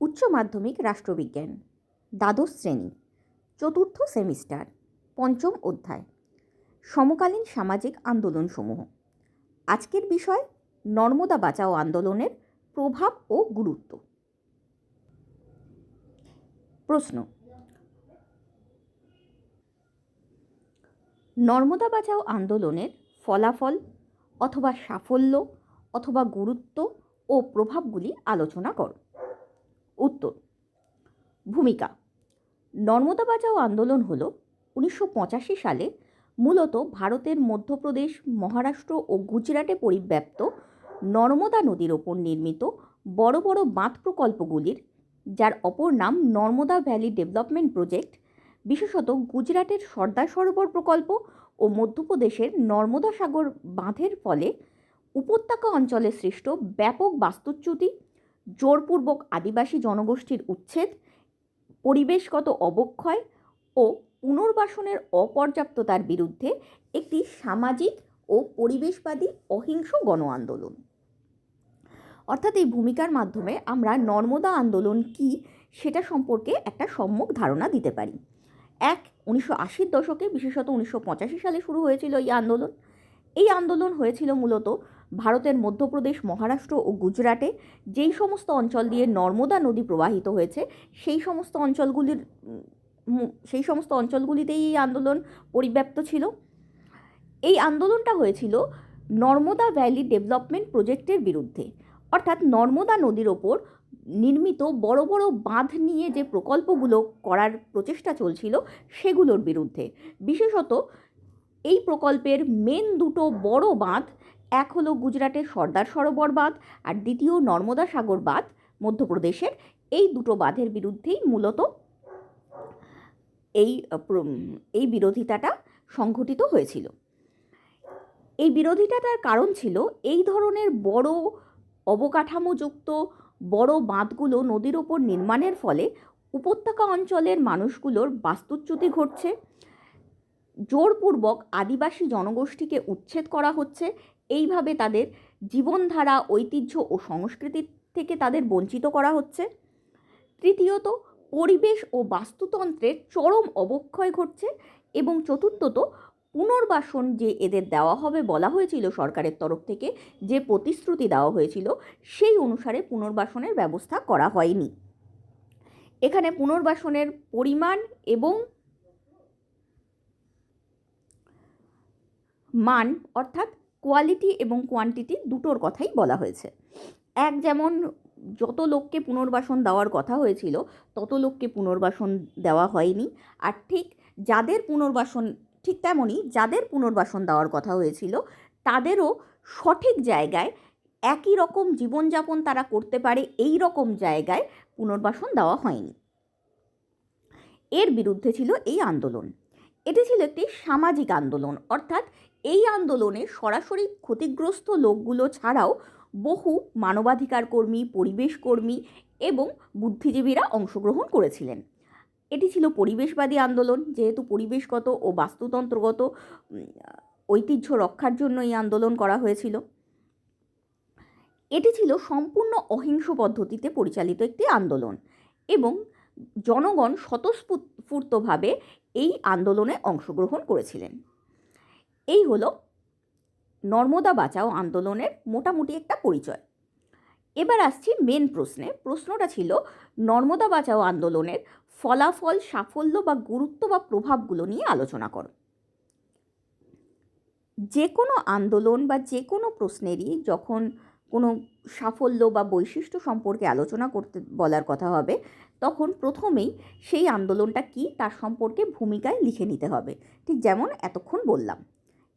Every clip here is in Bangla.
উচ্চ মাধ্যমিক রাষ্ট্রবিজ্ঞান, দ্বাদশ শ্রেণী, চতুর্থ সেমিস্টার, পঞ্চম অধ্যায়, সমকালীন সামাজিক আন্দোলনসমূহ। আজকের বিষয় নর্মদা বাঁচাও আন্দোলনের প্রভাব ও গুরুত্ব। প্রশ্ন: নর্মদা বাঁচাও আন্দোলনের ফলাফল অথবা সাফল্য অথবা গুরুত্ব ও প্রভাবগুলি আলোচনা করো। উত্তর: ভূমিকা। নর্মদা বাঁচাও আন্দোলন হল 1985 সালে মূলত ভারতের মধ্যপ্রদেশ, মহারাষ্ট্র ও গুজরাটে পরিব্যাপ্ত নর্মদা নদীর ওপর নির্মিত বড় বড় বাঁধ প্রকল্পগুলির, যার অপর নাম নর্মদা ভ্যালি ডেভেলপমেন্ট প্রজেক্ট, বিশেষত গুজরাটের সর্দার সরোবর প্রকল্প ও মধ্যপ্রদেশের নর্মদা সাগর বাঁধের ফলে উপত্যকা অঞ্চলে সৃষ্ট ব্যাপক বাস্তুচ্যুতি, জোরপূর্বক আদিবাসী জনগোষ্ঠীর উচ্ছেদ, পরিবেশগত অবক্ষয় ও পুনর্বাসনের অপর্যাপ্ততার বিরুদ্ধে একটি সামাজিক ও পরিবেশবাদী অহিংস গণ আন্দোলন। অর্থাৎ এই ভূমিকার মাধ্যমে আমরা নর্মদা আন্দোলন কী সেটা সম্পর্কে একটা সম্যক ধারণা দিতে পারি। 1980-র দশকে, বিশেষত 1985 সালে শুরু হয়েছিল এই আন্দোলন। এই আন্দোলন হয়েছিল মূলত ভারতের মধ্যপ্রদেশ, মহারাষ্ট্র ও গুজরাটে যেই সমস্ত অঞ্চল দিয়ে নর্মদা নদী প্রবাহিত হয়েছে সেই সমস্ত অঞ্চলগুলিতেই এই আন্দোলন পরিব্যাপ্ত ছিল। এই আন্দোলনটা হয়েছিল নর্মদা ভ্যালি ডেভেলপমেন্ট প্রজেক্টের বিরুদ্ধে, অর্থাৎ নর্মদা নদীর ওপর নির্মিত বড় বড় বাঁধ নিয়ে যে প্রকল্পগুলো করার প্রচেষ্টা চলছিল সেগুলোর বিরুদ্ধে। বিশেষত এই প্রকল্পের মেন দুটো বড় বাঁধ, এক হলো গুজরাটের সর্দার সরোবর বাঁধ আর দ্বিতীয় নর্মদা সাগর বাঁধ মধ্যপ্রদেশের। এই দুটো বাঁধের বিরুদ্ধেই মূলত এই বিরোধিতাটা সংঘটিত হয়েছিল। এই বিরোধিতাটার কারণ ছিল এই ধরনের বড় অবকাঠামোযুক্ত বড় বাঁধগুলো নদীর ওপর নির্মাণের ফলে উপত্যকা অঞ্চলের মানুষগুলোর বাস্তুচ্যুতি ঘটছে, জোরপূর্বক আদিবাসী জনগোষ্ঠীকে উচ্ছেদ করা হচ্ছে, এইভাবে তাদের জীবনধারা, ঐতিহ্য ও সংস্কৃতি থেকে তাদের বঞ্চিত করা হচ্ছে। তৃতীয়ত, পরিবেশ ও বাস্তুতন্ত্রের চরম অবক্ষয় ঘটছে। এবং চতুর্থত, পুনর্বাসন যে এদের দেওয়া হবে বলা হয়েছিল সরকারের তরফ থেকে, যে প্রতিশ্রুতি দেওয়া হয়েছিল সেই অনুসারে পুনর্বাসনের ব্যবস্থা করা হয়নি। এখানে পুনর্বাসনের পরিমাণ এবং মান, অর্থাৎ কোয়ালিটি এবং কোয়ান্টিটি দুটোর কথাই বলা হয়েছে। যেমন যত লোককে পুনর্বাসন দেওয়ার কথা হয়েছিল তত লোককে পুনর্বাসন দেওয়া হয়নি, আর ঠিক তেমনই যাদের পুনর্বাসন দেওয়ার কথা হয়েছিল তাদেরও সঠিক জায়গায় একই রকম জীবনযাপন তারা করতে পারে এই রকম জায়গায় পুনর্বাসন দেওয়া হয়নি। এর বিরুদ্ধে ছিল এই আন্দোলন। এটি ছিল একটি সামাজিক আন্দোলন, অর্থাৎ এই আন্দোলনে সরাসরি ক্ষতিগ্রস্ত লোকগুলো ছাড়াও বহু মানবাধিকার কর্মী, পরিবেশ কর্মী এবং বুদ্ধিজীবীরা অংশগ্রহণ করেছিলেন। এটি ছিল পরিবেশবাদী আন্দোলন, যেহেতু পরিবেশগত ও বাস্তুতন্ত্রগত ঐতিহ্য রক্ষার জন্য এই আন্দোলন করা হয়েছিল। এটি ছিল সম্পূর্ণ অহিংস পদ্ধতিতে পরিচালিত একটি আন্দোলন এবং জনগণ স্বতঃস্ফূর্তভাবে এই আন্দোলনে অংশগ্রহণ করেছিলেন। এই হলো নর্মদা বাঁচাও আন্দোলনের মোটামুটি একটা পরিচয়। এবার আসছি মেন প্রশ্নে। প্রশ্নটা ছিল নর্মদা বাঁচাও আন্দোলনের ফলাফল, সাফল্য বা গুরুত্ব বা প্রভাবগুলো নিয়ে আলোচনা করো। যে কোনো আন্দোলন বা যে কোনো প্রশ্নেরই যখন কোনো সাফল্য বা বৈশিষ্ট্য সম্পর্কে আলোচনা করতে বলার কথা হবে তখন প্রথমেই সেই আন্দোলনটা কী তার সম্পর্কে ভূমিকায় লিখে নিতে হবে, ঠিক যেমন এতক্ষণ বললাম।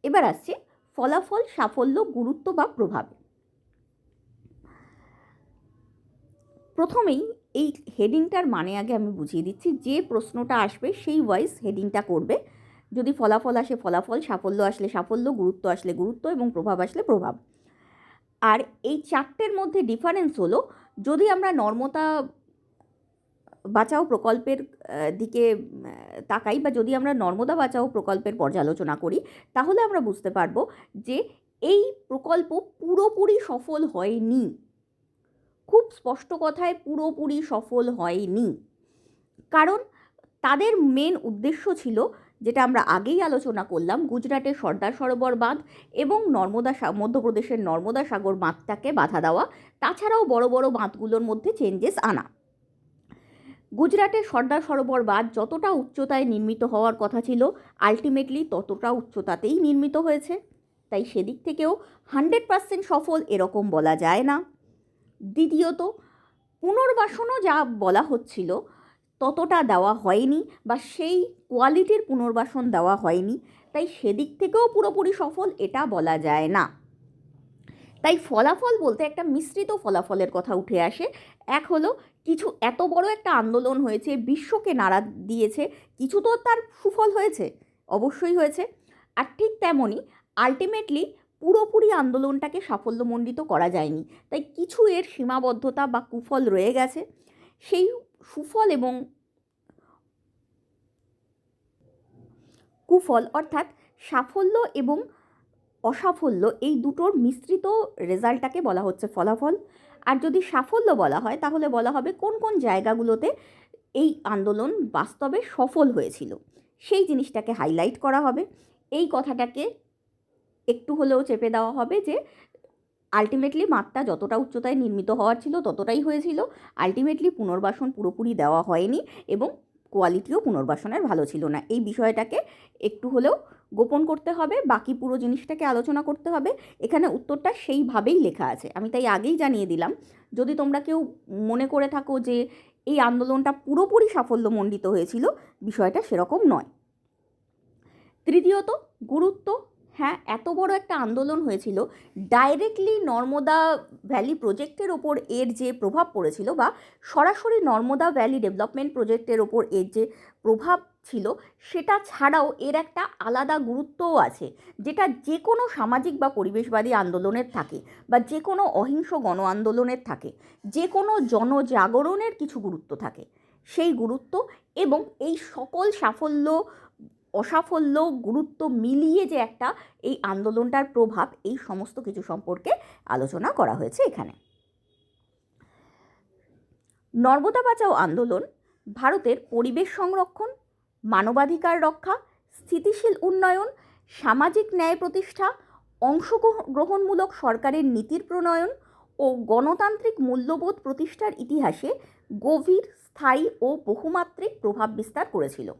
এবার আসছে ফলাফল, সাফল্য, গুরুত্ব বা প্রভাব। প্রথমেই এই হেডিংটার মানে আগে আমি বুঝিয়ে দিচ্ছি। যে প্রশ্নটা আসবে সেই ওয়াইজ হেডিংটা করবে। যদি ফলাফল আসে ফলাফল, সাফল্য আসলে সাফল্য, গুরুত্ব আসলে গুরুত্ব এবং প্রভাব আসলে প্রভাব। আর এই চারটের মধ্যে ডিফারেন্স হলো, যদি আমরা নর্মদা বাঁচাও প্রকল্পের দিকে তাকাই বা যদি আমরা নর্মদা বাঁচাও প্রকল্পের পর্যালোচনা করি তাহলে আমরা বুঝতে পারবো যে এই প্রকল্প পুরোপুরি সফল হয়নি। খুব স্পষ্ট কথায় পুরোপুরি সফল হয়নি। কারণ তাদের মেন উদ্দেশ্য ছিল, যেটা আমরা আগেই আলোচনা করলাম, গুজরাটের সর্দার সরোবর বাঁধ এবং মধ্যপ্রদেশের নর্মদা সাগর বাঁধটাকে বাধা দেওয়া, তাছাড়াও বড় বড় বাঁধগুলোর মধ্যে চেঞ্জেস আনা। গুজরাটের সর্দার সরোবর বাঁধ যতটা উচ্চতায় নির্মিত হওয়ার কথা ছিল, আলটিমেটলি ততটা উচ্চতাতেই নির্মিত হয়েছে। তাই সেদিক থেকেও 100% সফল এরকম বলা যায় না। দ্বিতীয়ত, পুনর্বাসনও যা বলা হচ্ছিল ততটা দেওয়া হয়নি, বা সেই কোয়ালিটির পুনর্বাসন দেওয়া হয়নি। তাই সেদিক থেকেও পুরোপুরি সফল এটা বলা যায় না। তাই ফলাফল বলতে একটা মিশ্রিত ফলাফলের কথা উঠে আসে। এক হলো, কিছু এত বড় একটা আন্দোলন হয়েছে, বিশ্বকে নাড়া দিয়েছে, কিছু তো তার সুফল হয়েছে, অবশ্যই হয়েছে। আর ঠিক তেমনই আলটিমেটলি পুরোপুরি আন্দোলনটাকে সাফল্যমণ্ডিত করা যায়নি। তাই কিছু এর সীমাবদ্ধতা বা কুফল রয়ে গেছে। সেই সুফল এবং কুফল, অর্থাৎ সাফল্য এবং অসাফল্য, এই দুটোর মিশ্রিত রেজাল্টটাকে বলা হচ্ছে ফলাফল। আর যদি সাফল্য বলা হয় তাহলে বলা হবে কোন কোন জায়গাগুলোতে এই আন্দোলন বাস্তবে সফল হয়েছিল, সেই জিনিসটাকে হাইলাইট করা হবে। এই কথাটাকে একটু হলেও চেপে দেওয়া হবে যে আলটিমেটলি মাত্রা যতটা উচ্চতায় নির্মিত হওয়ার ছিল ততটাই হয়েছিল, আলটিমেটলি পুনর্বাসন পুরোপুরি দেওয়া হয়নি এবং কোয়ালিটিও পুনর্বাসনের ভালো ছিল না। এই বিষয়টাকে একটু হলেও গোপন করতে হবে, বাকি পুরো জিনিসটাকে আলোচনা করতে হবে। এখানে উত্তরটা সেইভাবেই লেখা আছে। আমি তাই আগেই জানিয়ে দিলাম, যদি তোমরা কেউ মনে করে থাকো যে এই আন্দোলনটা পুরোপুরি সাফল্যমণ্ডিত হয়েছিল, বিষয়টা সেরকম নয়। তৃতীয়ত, গুরুত্ব। হ্যাঁ, এত বড় একটা আন্দোলন হয়েছিল, ডাইরেক্টলি নর্মদা ভ্যালি প্রজেক্টের ওপর এর যে প্রভাব পড়েছিল, বা সরাসরি নর্মদা ভ্যালি ডেভেলপমেন্ট প্রজেক্টের ওপর এর যে প্রভাব ছিল, সেটা ছাড়াও এর একটা আলাদা গুরুত্বও আছে, যেটা যে কোনো সামাজিক বা পরিবেশবাদী আন্দোলনের থাকে, বা যে কোনো অহিংস গণ আন্দোলনের থাকে, যে কোনো জনজাগরণের কিছু গুরুত্ব থাকে। সেই গুরুত্ব এবং এই সকল সাফল্য অসাফল্য গুরুত্ব মিলিয়ে যে একটা এই আন্দোলনটার প্রভাব, এই সমস্ত কিছু সম্পর্কে আলোচনা করা হয়েছে এখানে। নর্মদা বাঁচাও আন্দোলন ভারতের পরিবেশ সংরক্ষণ, মানবাধিকার রক্ষা, স্থিতিশীল উন্নয়ন, সামাজিক ন্যায় প্রতিষ্ঠা, অংশগ্রহণমূলক সরকারের নীতির প্রণয়ন ও গণতান্ত্রিক মূল্যবোধ প্রতিষ্ঠার ইতিহাসে গভীর, স্থায়ী ও বহুমাত্রিক প্রভাব বিস্তার করেছিল।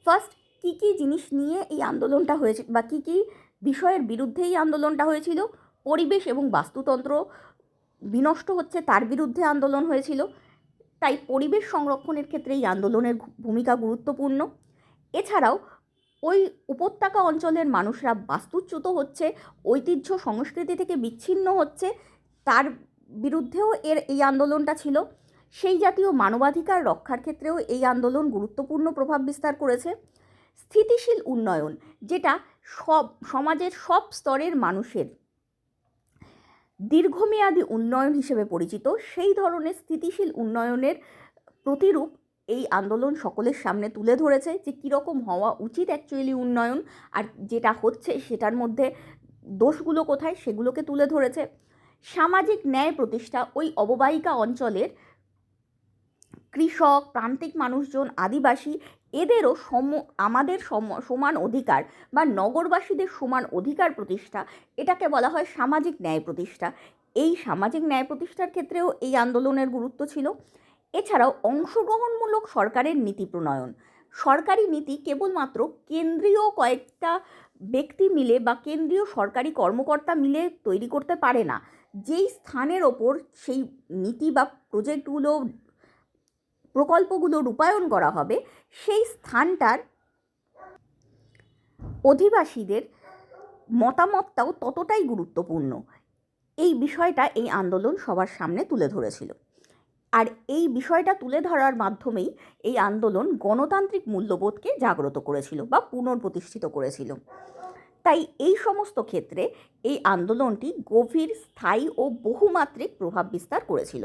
ফার্স্ট, কী কী জিনিস নিয়ে এই আন্দোলনটা হয়েছে, বা কী কী বিষয়ের বিরুদ্ধে এই আন্দোলনটা হয়েছিল? পরিবেশ এবং বাস্তুতন্ত্র বিনষ্ট হচ্ছে, তার বিরুদ্ধে আন্দোলন হয়েছিল। তাই পরিবেশ সংরক্ষণের ক্ষেত্রে এই আন্দোলনের ভূমিকা গুরুত্বপূর্ণ। এছাড়াও ওই উপত্যকা অঞ্চলের মানুষরা বাস্তুচ্যুত হচ্ছে, ঐতিহ্য সংস্কৃতি থেকে বিচ্ছিন্ন হচ্ছে, তার বিরুদ্ধেও এই আন্দোলনটা ছিল। সেই জাতীয় মানবাধিকার রক্ষার ক্ষেত্রেও এই আন্দোলন গুরুত্বপূর্ণ প্রভাব বিস্তার করেছে। স্থিতিশীল উন্নয়ন, যেটা সমাজের সব স্তরের মানুষের দীর্ঘমেয়াদী উন্নয়ন হিসেবে পরিচিত, সেই ধরনের স্থিতিশীল উন্নয়নের প্রতিরূপ এই আন্দোলন সকলের সামনে তুলে ধরেছে, যে কীরকম হওয়া উচিত অ্যাকচুয়ালি উন্নয়ন, আর যেটা হচ্ছে সেটার মধ্যে দোষগুলো কোথায় সেগুলোকে তুলে ধরেছে। সামাজিক ন্যায় প্রতিষ্ঠা, ওই অববাহিকা অঞ্চলের কৃষক, প্রান্তিক মানুষজন, আদিবাসী, এদেরও আমাদের সমান অধিকার, বা নগরবাসীদের সমান অধিকার প্রতিষ্ঠা, এটাকে বলা হয় সামাজিক ন্যায় প্রতিষ্ঠা। এই সামাজিক ন্যায় প্রতিষ্ঠার ক্ষেত্রেও এই আন্দোলনের গুরুত্ব ছিল। এছাড়াও অংশগ্রহণমূলক সরকারের নীতি প্রণয়ন। সরকারি নীতি কেবলমাত্র কেন্দ্রীয় কয়েকটা ব্যক্তি মিলে বা কেন্দ্রীয় সরকারি কর্মকর্তা মিলে তৈরি করতে পারে না। যেই স্থানের ওপর সেই নীতি বা প্রকল্পগুলো রূপায়ণ করা হবে, সেই স্থানটার অধিবাসীদের মতামতটাও ততটাই গুরুত্বপূর্ণ। এই বিষয়টা এই আন্দোলন সবার সামনে তুলে ধরেছিল। আর এই বিষয়টা তুলে ধরার মাধ্যমেই এই আন্দোলন গণতান্ত্রিক মূল্যবোধকে জাগ্রত করেছিল বা পুনর্প্রতিষ্ঠিত করেছিল। তাই এই সমস্ত ক্ষেত্রে এই আন্দোলনটি গভীর, স্থায়ী ও বহুমাত্রিক প্রভাব বিস্তার করেছিল।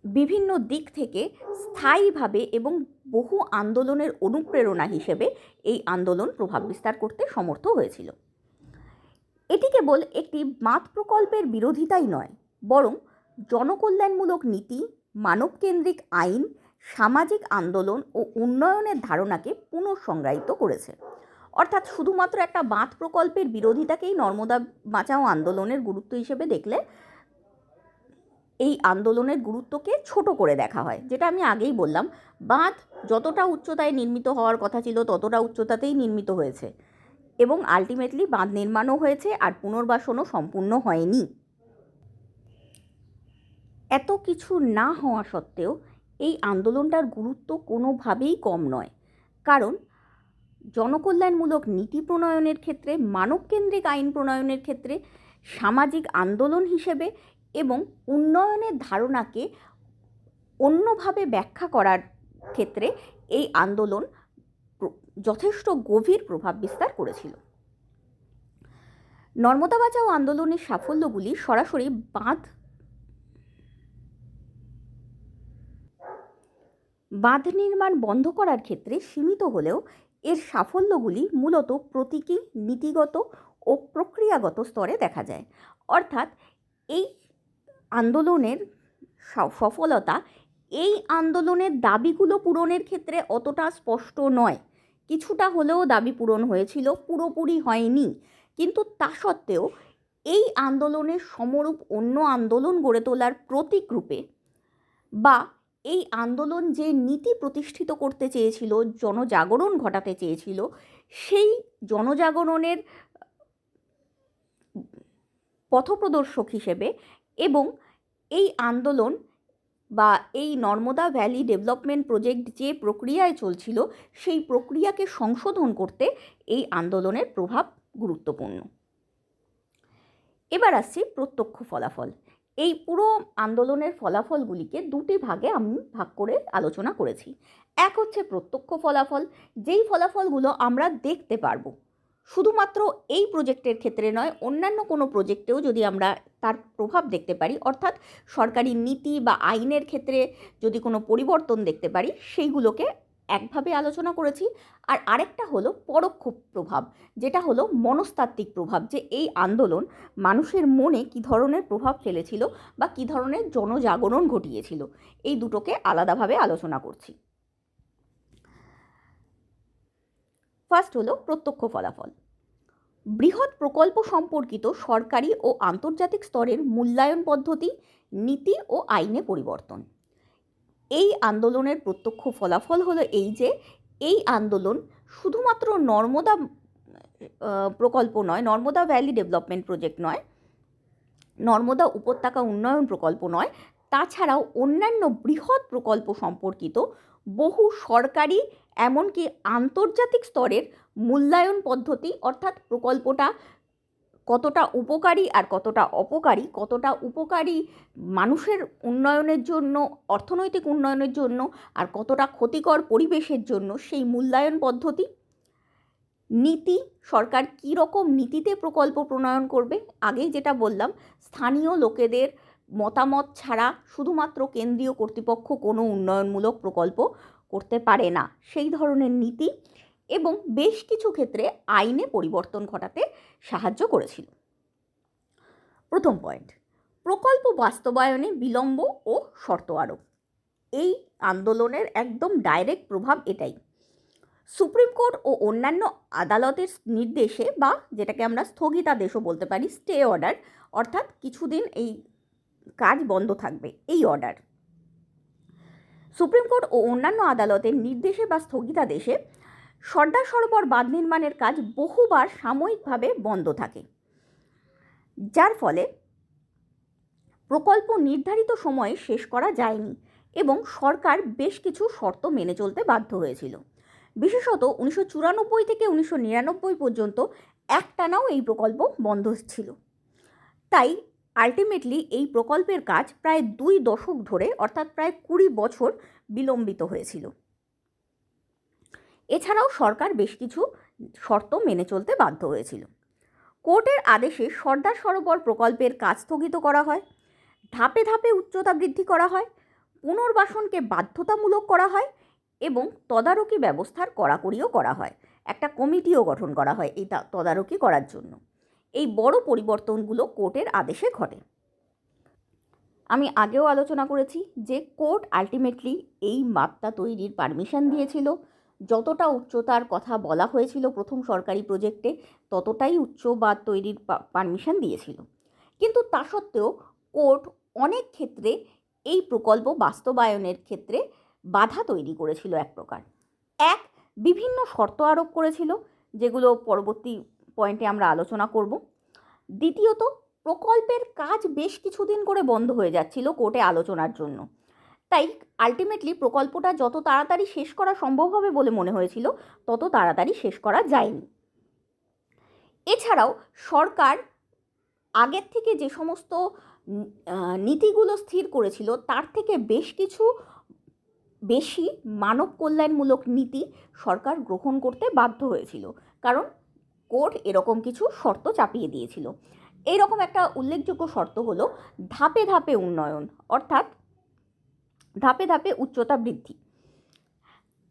বিভিন্ন দিক থেকে স্থায়ীভাবে এবং বহু আন্দোলনের অনুপ্রেরণা হিসেবে এই আন্দোলন প্রভাব বিস্তার করতে সমর্থ হয়েছিল। এটি কেবল একটি বাঁধ প্রকল্পের বিরোধিতাই নয়, বরং জনকল্যাণমূলক নীতি, মানবকেন্দ্রিক আইন, সামাজিক আন্দোলন ও উন্নয়নের ধারণাকে পুনঃসংজ্ঞায়িত করেছে। অর্থাৎ শুধুমাত্র একটা বাঁধ প্রকল্পের বিরোধিতাকেই নর্মদা বাঁচাও আন্দোলনের গুরুত্ব হিসেবে দেখলে এই আন্দোলনের গুরুত্বকে ছোট করে দেখা হয়। যেটা আমি আগেই বললাম, বাঁধ যতটা উচ্চতায় নির্মিত হওয়ার কথা ছিল ততটা উচ্চতাতেই নির্মিত হয়েছে এবং আলটিমেটলি বাঁধ নির্মাণও হয়েছে আর পুনর্বাসনও সম্পূর্ণ হয়নি। এত কিছু না হওয়া সত্ত্বেও এই আন্দোলনটার গুরুত্ব কোনোভাবেই কম নয়, কারণ জনকল্যাণমূলক নীতি প্রণয়নের ক্ষেত্রে, মানবকেন্দ্রিক আইন প্রণয়নের ক্ষেত্রে, সামাজিক আন্দোলন হিসেবে এবং উন্নয়নের ধারণাকে অন্যভাবে ব্যাখ্যা করার ক্ষেত্রে এই আন্দোলন যথেষ্ট গভীর প্রভাব বিস্তার করেছিল। নর্মদা বাঁচাও আন্দোলনের সাফল্যগুলি সরাসরি বাঁধ নির্মাণ বন্ধ করার ক্ষেত্রে সীমিত হলেও এর সাফল্যগুলি মূলত প্রতীকী, নীতিগত ও প্রক্রিয়াগত স্তরে দেখা যায়। অর্থাৎ এই আন্দোলনের সফলতা এই আন্দোলনের দাবিগুলো পূরণের ক্ষেত্রে অতটা স্পষ্ট নয়। কিছুটা হলেও দাবি পূরণ হয়েছিল, পুরোপুরি হয়নি। কিন্তু তা সত্ত্বেও এই আন্দোলনের সমরূপ অন্য আন্দোলন গড়ে তোলার প্রতীক রূপে বা এই আন্দোলন যে নীতি প্রতিষ্ঠিত করতে চেয়েছিল, জনজাগরণ ঘটাতে চেয়েছিল, সেই জনজাগরণের পথপ্রদর্শক হিসেবে এবং এই আন্দোলন বা এই নর্মদা ভ্যালি ডেভেলপমেন্ট প্রজেক্ট যে প্রক্রিয়ায় চলছিল সেই প্রক্রিয়াকে সংশোধন করতে এই আন্দোলনের প্রভাব গুরুত্বপূর্ণ। এবার আসছি প্রত্যক্ষ ফলাফল। এই পুরো আন্দোলনের ফলাফলগুলিকে দুটি ভাগে আমি ভাগ করে আলোচনা করেছি। এক হচ্ছে প্রত্যক্ষ ফলাফল, যেই ফলাফলগুলো আমরা দেখতে পারবো। শুধুমাত্র এই প্রজেক্টের ক্ষেত্রে নয়, অন্যান্য কোনো প্রজেক্টেও যদি আমরা তার প্রভাব দেখতে পারি, অর্থাৎ সরকারি নীতি বা আইনের ক্ষেত্রে যদি কোনো পরিবর্তন দেখতে পারি, সেইগুলোকে একভাবে আলোচনা করেছি। আর আরেকটা হলো পরোক্ষ প্রভাব, যেটা হলো মনস্তাত্ত্বিক প্রভাব, যে এই আন্দোলন মানুষের মনে কী ধরনের প্রভাব ফেলেছিল বা কী ধরনের জনজাগরণ ঘটিয়েছিল। এই দুটোকে আলাদাভাবে আলোচনা করছি। ফার্স্ট হলো প্রত্যক্ষ ফলাফল। বৃহৎ প্রকল্প সম্পর্কিত সরকারি ও আন্তর্জাতিক স্তরের মূল্যায়ন পদ্ধতি, নীতি ও আইনে পরিবর্তন। এই আন্দোলনের প্রত্যক্ষ ফলাফল হলো এই যে এই আন্দোলন শুধুমাত্র নর্মদা প্রকল্প নয়, নর্মদা ভ্যালি ডেভেলপমেন্ট প্রজেক্ট নয়, নর্মদা উপত্যকা উন্নয়ন প্রকল্প নয়, তাছাড়াও অন্যান্য বৃহৎ প্রকল্প সম্পর্কিত বহু সরকারি এমনকি আন্তর্জাতিক স্তরের মূল্যায়ন পদ্ধতি, অর্থাৎ প্রকল্পটা কতটা উপকারী আর কতটা অপকারী, কতটা উপকারী মানুষের উন্নয়নের জন্য, অর্থনৈতিক উন্নয়নের জন্য, আর কতটা ক্ষতিকর পরিবেশের জন্য, সেই মূল্যায়ন পদ্ধতি, নীতি, সরকার কী রকম নীতিতে প্রকল্প প্রণয়ন করবে। আগেই যেটা বললাম, স্থানীয় লোকেদের মতামত ছাড়া শুধুমাত্র কেন্দ্রীয় কর্তৃপক্ষ কোনো উন্নয়নমূলক প্রকল্প করতে পারে না, সেই ধরনের নীতি এবং বেশ কিছু ক্ষেত্রে আইনে পরিবর্তন ঘটাতে সাহায্য করেছিল। প্রথম পয়েন্ট, প্রকল্প বাস্তবায়নে বিলম্ব ও শর্ত আরোপ। এই আন্দোলনের একদম ডাইরেক্ট প্রভাব এটাই। সুপ্রিম কোর্ট ও অন্যান্য আদালতের নির্দেশে, বা যেটাকে আমরা স্থগিতাদেশও বলতে পারি, স্টে অর্ডার, অর্থাৎ কিছুদিন এই কাজ বন্ধ থাকবে, এই অর্ডার, সুপ্রিম কোর্ট ও অন্যান্য আদালতের নির্দেশে বা স্থগিতাদেশে সর্দার সরোবর বাঁধ নির্মাণের কাজ বহুবার সাময়িকভাবে বন্ধ থাকে, যার ফলে প্রকল্প নির্ধারিত সময়ে শেষ করা যায়নি এবং সরকার বেশ কিছু শর্ত মেনে চলতে বাধ্য হয়েছিল। বিশেষত 1994 থেকে 1999 পর্যন্ত একটানাও এই প্রকল্প বন্ধ ছিল। তাই আলটিমেটলি এই প্রকল্পের কাজ প্রায় 2 দশক ধরে, অর্থাৎ প্রায় 20 বছর বিলম্বিত হয়েছিল। এছাড়াও সরকার বেশ কিছু শর্ত মেনে চলতে বাধ্য হয়েছিল। কোর্টের আদেশে সর্দার সরোবর প্রকল্পের কাজ স্থগিত করা হয়, ধাপে ধাপে উচ্চতা বৃদ্ধি করা হয়, পুনর্বাসনকে বাধ্যতামূলক করা হয় এবং তদারকি ব্যবস্থার কড়াকড়িও করা হয়। একটা কমিটিও গঠন করা হয় এই তদারকি করার জন্য। এই বড় পরিবর্তনগুলো কোর্টের আদেশে ঘটে। আমি আগেও আলোচনা করেছি যে কোর্ট আলটিমেটলি এই মাত্রা তৈরির পারমিশন দিয়েছিল। যতটা উচ্চতার কথা বলা হয়েছিল প্রথম সরকারি প্রজেক্টে, ততটাই উচ্চ বাঁধ তৈরির পারমিশন দিয়েছিল। কিন্তু তা সত্ত্বেও কোর্ট অনেক ক্ষেত্রে এই প্রকল্প বাস্তবায়নের ক্ষেত্রে বাধা তৈরি করেছিল। এক প্রকার বিভিন্ন শর্ত আরোপ করেছিল, যেগুলো পরবর্তী পয়েন্টে আমরা আলোচনা করব। দ্বিতীয়ত, প্রকল্পের কাজ বেশ কিছুদিন করে বন্ধ হয়ে যাচ্ছিল কোর্টে আলোচনার জন্য। তাই আলটিমেটলি প্রকল্পটা যত তাড়াতাড়ি শেষ করা সম্ভব হবে বলে মনে হয়েছিল, তত তাড়াতাড়ি শেষ করা যায়নি। এছাড়াও সরকার আগের থেকে যে সমস্ত নীতিগুলো স্থির করেছিল তার থেকে বেশি মানব কল্যাণমূলক নীতি সরকার গ্রহণ করতে বাধ্য হয়েছিল, কারণ কোর্ট এরকম কিছু শর্ত চাপিয়ে দিয়েছিল। এইরকম একটা উল্লেখযোগ্য শর্ত হলো ধাপে ধাপে উন্নয়ন, অর্থাৎ ধাপে ধাপে উচ্চতা বৃদ্ধি।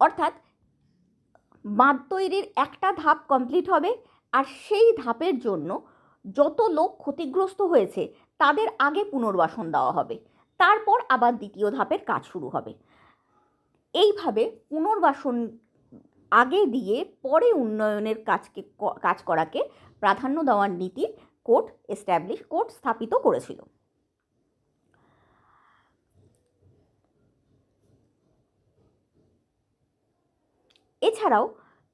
অর্থাৎ বাঁধ তৈরির একটা ধাপ কমপ্লিট হবে, আর সেই ধাপের জন্য যত লোক ক্ষতিগ্রস্ত হয়েছে তাদের আগে পুনর্বাসন দেওয়া হবে, তারপর আবার দ্বিতীয় ধাপের কাজ শুরু হবে। এইভাবে পুনর্বাসন আগে দিয়ে পরে উন্নয়নের কাজ করাকে প্রাধান্য দেওয়ার নীতি কোর্ট স্থাপিত করেছিল। এছাড়াও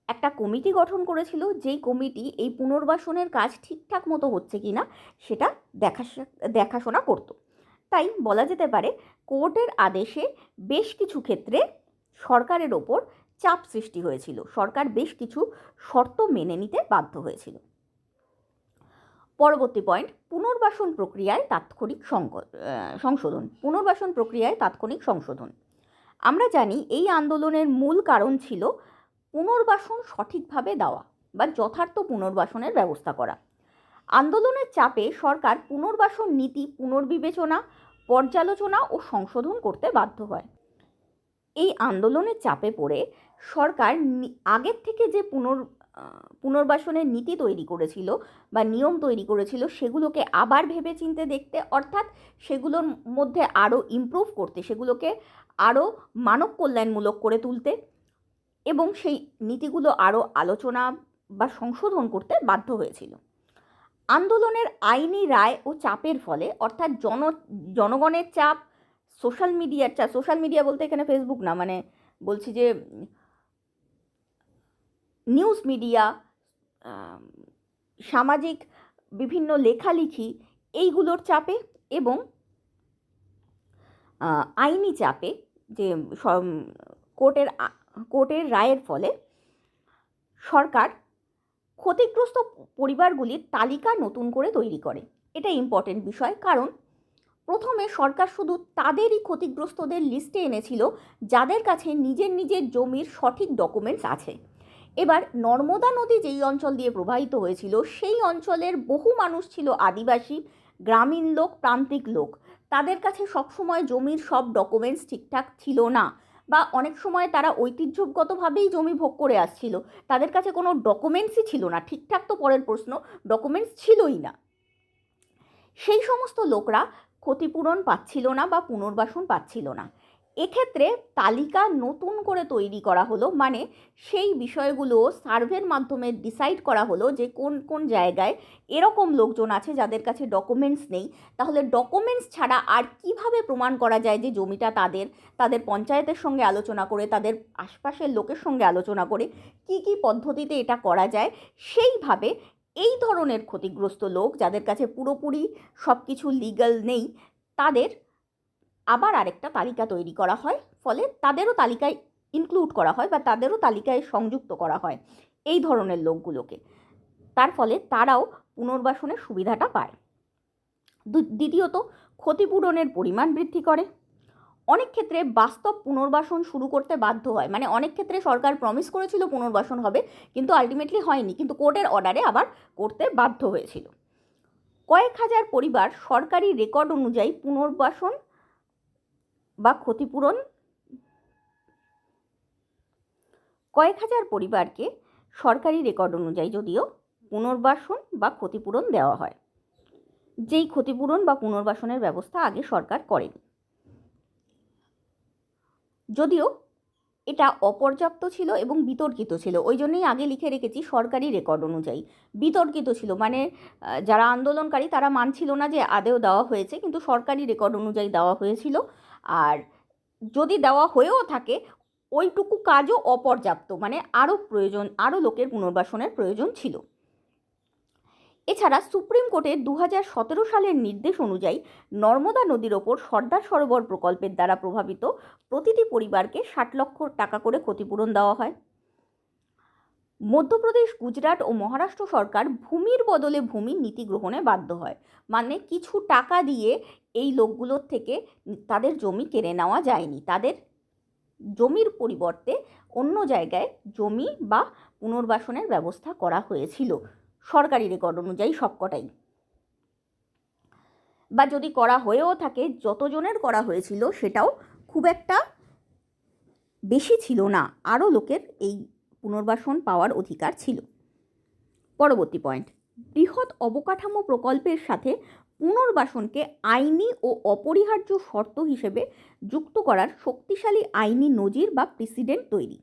একটা কমিটি গঠন করেছিল, যেই কমিটি এই পুনর্বাসনের কাজ ঠিকঠাক মতো হচ্ছে কিনা সেটা দেখাশোনা করত। তাই বলা যেতে পারে কোর্টের আদেশে বেশ কিছু ক্ষেত্রে সরকারের ওপর চাপ সৃষ্টি হয়েছিল, সরকার বেশ কিছু শর্ত মেনে নিতে বাধ্য হয়েছিল। পরবর্তী পয়েন্ট, পুনর্বাসন প্রক্রিয়ায় তাৎক্ষণিক সংশোধন। আমরা জানি এই আন্দোলনের মূল কারণ ছিল পুনর্বাসন সঠিকভাবে দেওয়া বা যথার্থ পুনর্বাসনের ব্যবস্থা করা। আন্দোলনের চাপে সরকার পুনর্বাসন নীতি পুনর্বিবেচনা, পর্যালোচনা ও সংশোধন করতে বাধ্য হয়। এই আন্দোলনের চাপে পড়ে সরকার আগের থেকে যে পুনর্বাসনের নীতি তৈরি করেছিল বা নিয়ম তৈরি করেছিল সেগুলোকে আবার ভেবেচিন্তে দেখতে, অর্থাৎ সেগুলোর মধ্যে আরও ইমপ্রুভ করতে, সেগুলোকে আরও মানব কল্যাণমূলক করে তুলতে এবং সেই নীতিগুলো আরও আলোচনা বা সংশোধন করতে বাধ্য হয়েছিল। আন্দোলনের আইনি রায় ও চাপের ফলে, অর্থাৎ জনগণের চাপ, সোশ্যাল মিডিয়া বলতে এখানে ফেসবুক না, মানে বলছি যে নিউজ মিডিয়া, সামাজিক বিভিন্ন লেখালেখি, এইগুলোর চাপে এবং আইনি চাপে, যে কোর্টের রায়ের ফলে সরকার ক্ষতিগ্রস্ত পরিবারগুলির তালিকা নতুন করে তৈরি করে। এটা ইম্পর্টেন্ট বিষয়, কারণ প্রথমে সরকার শুধু তাদেরই ক্ষতিগ্রস্তদের লিস্টে এনেছিল যাদের কাছে নিজের জমির সঠিক ডকুমেন্টস আছে। এবার নর্মদা নদী যেই অঞ্চল দিয়ে প্রবাহিত হয়েছিল সেই অঞ্চলের বহু মানুষ ছিল আদিবাসী, গ্রামীণ লোক, প্রান্তিক লোক। তাদের কাছে সবসময় জমির সব ডকুমেন্টস ঠিকঠাক ছিল না, বা অনেক সময় তারা ঐতিহ্যগতভাবেই জমি ভোগ করে আসছিল, তাদের কাছে কোনো ডকুমেন্টসই ছিল না ঠিকঠাক। তো পরের প্রশ্ন, ডকুমেন্টস ছিলই না। সেই সমস্ত লোকরা ক্ষতিপূরণ পাচ্ছিল না বা পুনর্বাসন পাচ্ছিল না। এক্ষেত্রে তালিকা নতুন করে তৈরি করা হলো, মানে সেই বিষয়গুলো সার্ভের মাধ্যমে ডিসাইড করা হলো যে কোন কোন জায়গায় এরকম লোকজন আছে যাদের কাছে ডকুমেন্টস নেই। তাহলে ডকুমেন্টস ছাড়া আর কিভাবে প্রমাণ করা যায় যে জমিটা তাদের পঞ্চায়েতের সঙ্গে আলোচনা করে, তাদের আশপাশের লোকের সঙ্গে আলোচনা করে কি পদ্ধতিতে এটা করা যায়। সেইভাবে এই ধরনের ক্ষতিগ্রস্ত লোক যাদের কাছে পুরোপুরি সব কিছু লিগ্যাল নেই, তাদের আবার আরেকটা তালিকা তৈরি করা হয়, ফলে তাদেরও তালিকায় ইনক্লুড করা হয় বা তাদেরও তালিকায় সংযুক্ত করা হয় এই ধরনের লোকগুলোকে। তার ফলে তারাও পুনর্বাসনের সুবিধাটা পায়। দ্বিতীয়ত, ক্ষতিপূরণের পরিমাণ বৃদ্ধি করে। অনেক ক্ষেত্রে বাস্তব পুনর্বাসন শুরু করতে বাধ্য হয়, মানে অনেক ক্ষেত্রে সরকার প্রমিস করেছিল পুনর্বাসন হবে, কিন্তু আলটিমেটলি হয়নি, কিন্তু কোর্টের অর্ডারে আবার করতে বাধ্য হয়েছিল। কয়েক হাজার পরিবার সরকারি রেকর্ড অনুযায়ী পুনর্বাসন বা ক্ষতিপূরণ, কয়েক হাজার পরিবারকে সরকারি রেকর্ড অনুযায়ী যদিও পুনর্বাসন বা ক্ষতিপূরণ দেওয়া হয়, যেই ক্ষতিপূরণ বা পুনর্বাসনের ব্যবস্থা আগে সরকার করেনি। যদিও এটা অপর্যাপ্ত ছিল এবং বিতর্কিত ছিল, ওই জন্যই আগে লিখে রেখেছি সরকারি রেকর্ড অনুযায়ী বিতর্কিত ছিল, মানে যারা আন্দোলনকারী তারা মানছিল না যে আদেও দেওয়া হয়েছে, কিন্তু সরকারি রেকর্ড অনুযায়ী দেওয়া হয়েছিল। আর যদি দেওয়া হয়েও থাকে ওইটুকু কাজও অপর্যাপ্ত, মানে আরও লোকের পুনর্বাসনের প্রয়োজন ছিল। এছাড়া সুপ্রিম কোর্টের 2017 সালের নির্দেশ অনুযায়ী নর্মদা নদীর ওপর সর্দার সরোবর প্রকল্পের দ্বারা প্রভাবিত প্রতিটি পরিবারকে 60 লক্ষ টাকা করে ক্ষতিপূরণ দেওয়া হয়। মধ্যপ্রদেশ, গুজরাট ও মহারাষ্ট্র সরকার ভূমির বদলে ভূমির নীতি গ্রহণে বাধ্য হয়, মানে কিছু টাকা দিয়ে এই লোকগুলোর থেকে তাদের জমি কেড়ে নেওয়া যায়নি, তাদের জমির পরিবর্তে অন্য জায়গায় জমি বা পুনর্বাসনের ব্যবস্থা করা হয়েছিল সরকারি রেকর্ড অনুযায়ী সবকটাই। বা যদি করা হয়েও থাকে, যতজনের করা হয়েছিল সেটাও খুব একটা বেশি ছিল না, আরও লোকের এই পুনর্বাসন পাওয়ার অধিকার ছিল। পরবর্তী পয়েন্ট, বৃহৎ অবকাঠামো প্রকল্পের সাথে পুনর্বাসনকে আইনি ও অপরিহার্য শর্ত হিসেবে যুক্ত করার শক্তিশালী আইনি নজির বা প্রেসিডেন্ট তৈরি।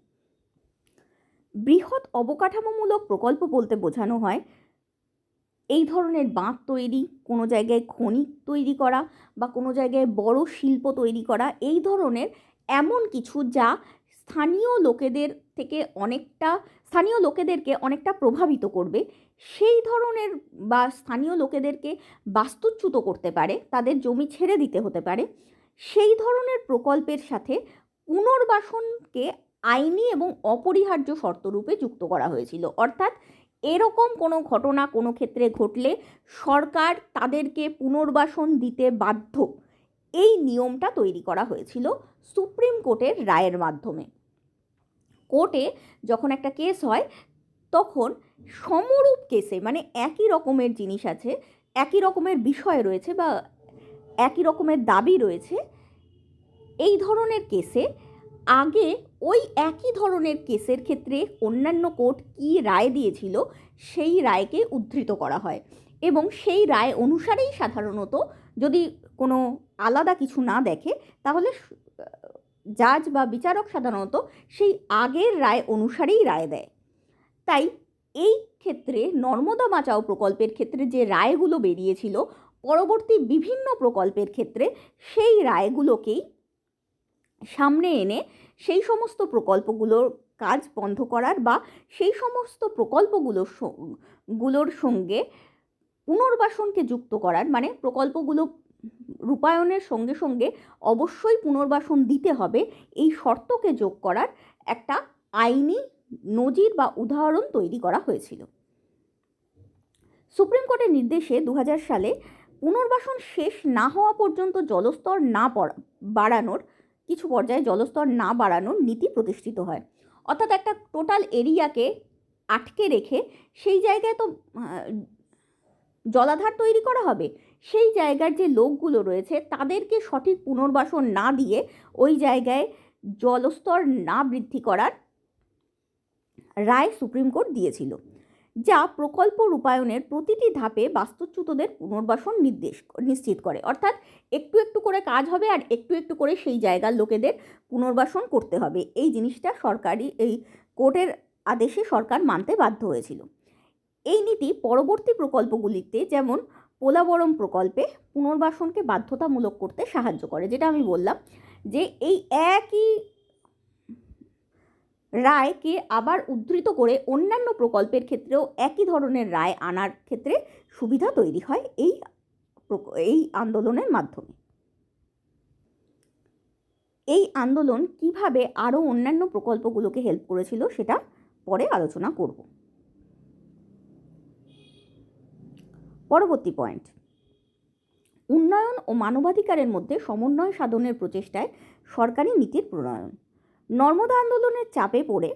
বৃহৎ অবকাঠামোমূলক প্রকল্প বলতে বোঝানো হয় এই ধরনের বাঁধ তৈরি, কোনো জায়গায় খনি তৈরি করা বা কোনো জায়গায় বড় শিল্প তৈরি করা, এই ধরনের এমন কিছু যা স্থানীয় লোকেদেরকে অনেকটা প্রভাবিত করবে, সেই ধরনের বা স্থানীয় লোকেদেরকে বাস্তুচ্যুত করতে পারে, তাদের জমি ছেড়ে দিতে হতে পারে, সেই ধরনের প্রকল্পের সাথে পুনর্বাসনকে আইনি এবং অপরিহার্য শর্তরূপে যুক্ত করা হয়েছিল। অর্থাৎ এরকম কোনো ঘটনা কোনো ক্ষেত্রে ঘটলে সরকার তাদেরকে পুনর্বাসন দিতে বাধ্য, এই নিয়মটা তৈরি করা হয়েছিল সুপ্রিম কোর্টের রায়ের মাধ্যমে। কোর্টে যখন একটা কেস হয় তখন সমরূপ কেসে, মানে একই রকমের জিনিস আছে, একই রকমের বিষয় রয়েছে বা একই রকমের দাবি রয়েছে, এই ধরনের কেসে আগে ওই একই ধরনের কেসের ক্ষেত্রে অন্যান্য কোর্ট কী রায় দিয়েছিল সেই রায়কে উদ্ধৃত করা হয়, এবং সেই রায় অনুসারেই সাধারণত, যদি কোনো আলাদা কিছু না দেখে তাহলে জাজ বা বিচারক সাধারণত সেই আগের রায় অনুসারেই রায় দেয়। তাই এই ক্ষেত্রে নর্মদা বাঁচাও প্রকল্পের ক্ষেত্রে যে রায়গুলো বেরিয়েছিল, পরবর্তী বিভিন্ন প্রকল্পের ক্ষেত্রে সেই রায়গুলোকেই সামনে এনে সেই সমস্ত প্রকল্পগুলোর কাজ বন্ধ করার বা সেই সমস্ত প্রকল্পগুলোর সঙ্গে পুনর্বাসনকে যুক্ত করার, মানে প্রকল্পগুলো রূপায়ণের সঙ্গে সঙ্গে অবশ্যই পুনর্বাসন দিতে হবে, এই শর্তকে যোগ করার একটা আইনি নজির বা উদাহরণ তৈরি করা হয়েছিল। সুপ্রিম কোর্টের নির্দেশে 2000 সালে পুনর্বাসন শেষ না হওয়া পর্যন্ত জলস্তর না বাড়ানোর, কিছু পর্যায়ে জলস্তর না বাড়ানোর নীতি প্রতিষ্ঠিত হয়। অর্থাৎ একটা টোটাল এরিয়াকে আটকে রেখে সেই জায়গায় তো জলাধার তৈরি করা হবে, সেই জায়গার যে লোকগুলো রয়েছে তাদেরকে সঠিক পুনর্বাসন না দিয়ে ওই জায়গায় জলস্তর না বৃদ্ধি করার রায় সুপ্রিম কোর্ট দিয়েছিল, যা প্রকল্প রূপায়ণের প্রতিটি ধাপে বাস্তুচ্যুতদের পুনর্বাসন নিশ্চিত করে। অর্থাৎ একটু একটু করে কাজ হবে আর একটু একটু করে সেই জায়গার লোকেদের পুনর্বাসন করতে হবে, এই জিনিসটা এই কোর্টের আদেশে সরকার মানতে বাধ্য হয়েছিল। এই নীতি পরবর্তী প্রকল্পগুলিতে, যেমন পোলাবরম প্রকল্পে, পুনর্বাসনকে বাধ্যতামূলক করতে সাহায্য করে। যেটা আমি বললাম যে এই একই রায়কে আবার উদ্ধৃত করে অন্যান্য প্রকল্পের ক্ষেত্রেও একই ধরনের রায় আনার ক্ষেত্রে সুবিধা তৈরি হয় এই আন্দোলনের মাধ্যমে। এই আন্দোলন কিভাবে আরও অন্যান্য প্রকল্পগুলোকে হেল্প করেছিল সেটা পরে আলোচনা করব। পরবর্তী পয়েন্ট, উন্নয়ন ও মানবাধিকারের মধ্যে সমন্বয় সাধনের প্রচেষ্টায় সরকারি নীতির প্রণয়ন। নর্মদা আন্দোলনের চাপে পড়ে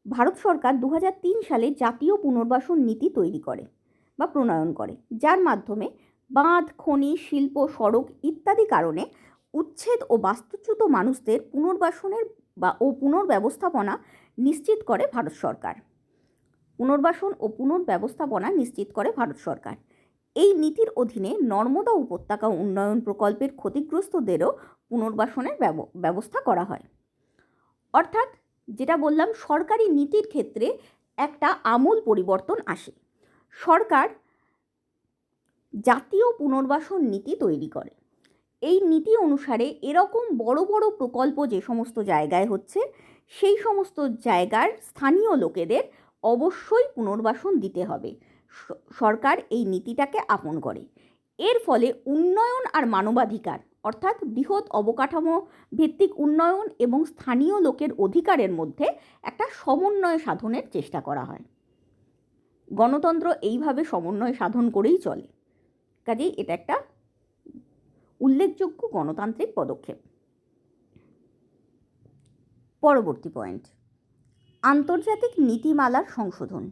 ভারত সরকার 2003 সালে জাতীয় পুনর্বাসন নীতি তৈরি করে বা প্রণয়ন করে, যার মাধ্যমে বাঁধ, খনি, শিল্প, সড়ক ইত্যাদি কারণে উচ্ছেদ ও বাস্তুচ্যুত মানুষদের পুনর্বাসনের ও পুনর্ব্যবস্থাপনা নিশ্চিত করে ভারত সরকার। পুনর্বাসন ও পুনর্ব্যবস্থাপনা নিশ্চিত করে ভারত সরকার। এই নীতির অধীনে নর্মদা উপত্যকা উন্নয়ন প্রকল্পের ক্ষতিগ্রস্তদেরও পুনর্বাসনের ব্যবস্থা করা হয়। অর্থাৎ যেটা বললাম, সরকারি নীতির ক্ষেত্রে একটা আমূল পরিবর্তন আসে। সরকার জাতীয় পুনর্বাসন নীতি তৈরি করে। এই নীতি অনুসারে এরকম বড় বড় প্রকল্প যে সমস্ত জায়গায় হচ্ছে, সেই সমস্ত জায়গার স্থানীয় লোকেদের অবশ্যই পুনর্বাসন দিতে হবে। সরকার এই নীতিটাকে আপন করে। এর ফলে উন্নয়ন আর মানবাধিকার, অর্থাৎ বৃহৎ অবকাঠামো ভিত্তিক উন্নয়ন এবং স্থানীয় লোকের অধিকারের মধ্যে একটা সমন্বয় সাধনের চেষ্টা করা হয়। গণতন্ত্র এইভাবে সমন্বয় সাধন করেই চলে। কাজেই এটা একটা উল্লেখযোগ্য গণতান্ত্রিক পদক্ষেপ। পরবর্তী পয়েন্ট, আন্তর্জাতিক নীতিমালার সংশোধন।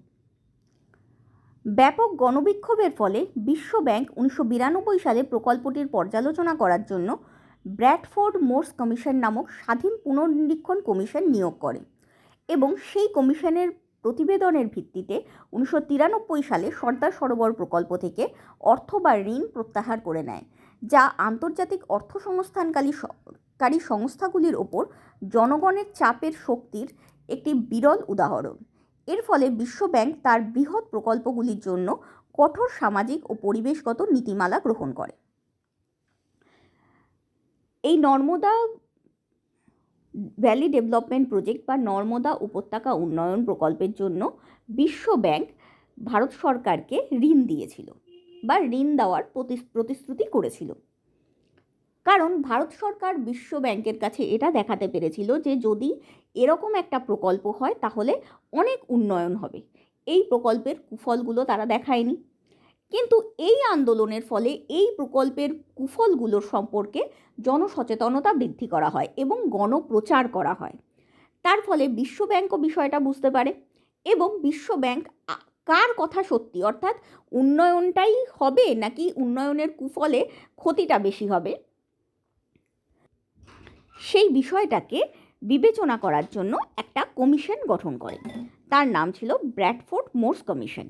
ব্যাপক গণবিক্ষোভের ফলে বিশ্ব ব্যাংক 1992 সালে প্রকল্পটির পর্যালোচনা করার জন্য ব্র্যাডফোর্ড মোর্স কমিশন নামক স্বাধীন পুনর্নিরীক্ষণ কমিশন নিয়োগ করে এবং সেই কমিশনের প্রতিবেদনের ভিত্তিতে 1993 সালে সর্দার সরোবর প্রকল্প থেকে অর্থ বা ঋণ প্রত্যাহার করে নেয়, যা আন্তর্জাতিক অর্থসংস্থানকারী সংস্থাগুলির ওপর জনগণের চাপের শক্তির একটি বিরল উদাহরণ। এর ফলে বিশ্বব্যাংক তার বৃহৎ প্রকল্পগুলির জন্য কঠোর সামাজিক ও পরিবেশগত নীতিমালা গ্রহণ করে। এই নর্মদা ভ্যালি ডেভেলপমেন্ট প্রজেক্ট বা নর্মদা উপত্যকা উন্নয়ন প্রকল্পের জন্য বিশ্ব ব্যাংক ভারত সরকারকে ঋণ দিয়েছিল বা ঋণ দেওয়ার প্রতিশ্রুতি করেছিল। কারণ ভারত সরকার বিশ্ব ব্যাংকের কাছে এটা দেখাতে পেরেছিল যে যদি এরকম একটা প্রকল্প হয় তাহলে অনেক উন্নয়ন হবে। এই প্রকল্পের কুফলগুলো তারা দেখায়নি, কিন্তু এই আন্দোলনের ফলে এই প্রকল্পের কুফলগুলোর সম্পর্কে জনসচেতনতা বৃদ্ধি করা হয় এবং গণপ্রচার করা হয়। তার ফলে বিশ্ব ব্যাংকও বিষয়টা বুঝতে পারে এবং বিশ্ব ব্যাংক কার কথা সত্যি, অর্থাৎ উন্নয়নটাই হবে নাকি উন্নয়নের কুফলে ক্ষতিটা বেশি হবে, সেই বিষয়টাকে বিবেচনা করার জন্য একটা কমিশন গঠন করে। তার নাম ছিল ব্র্যাডফোর্ড মোর্স কমিশন।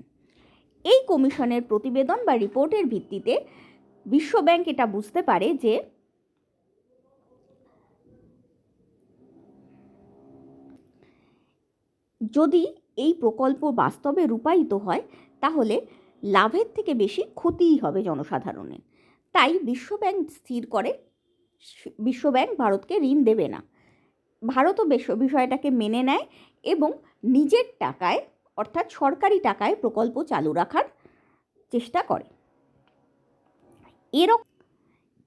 এই কমিশনের প্রতিবেদন বা রিপোর্টের ভিত্তিতে বিশ্ব ব্যাংক এটা বুঝতে পারে যে যদি এই প্রকল্প বাস্তবে রূপায়িত হয় তাহলে লাভের থেকে বেশি ক্ষতিই হবে জনসাধারণের। তাই বিশ্ব ব্যাংক স্থির করে বিশ্ব ব্যাংক ভারতকে ঋণ দেবে না। ভারতও বিষয়টাকে মেনে নেয় এবং নিজের টাকায়, অর্থাৎ সরকারি টাকায় প্রকল্প চালু রাখার চেষ্টা করে।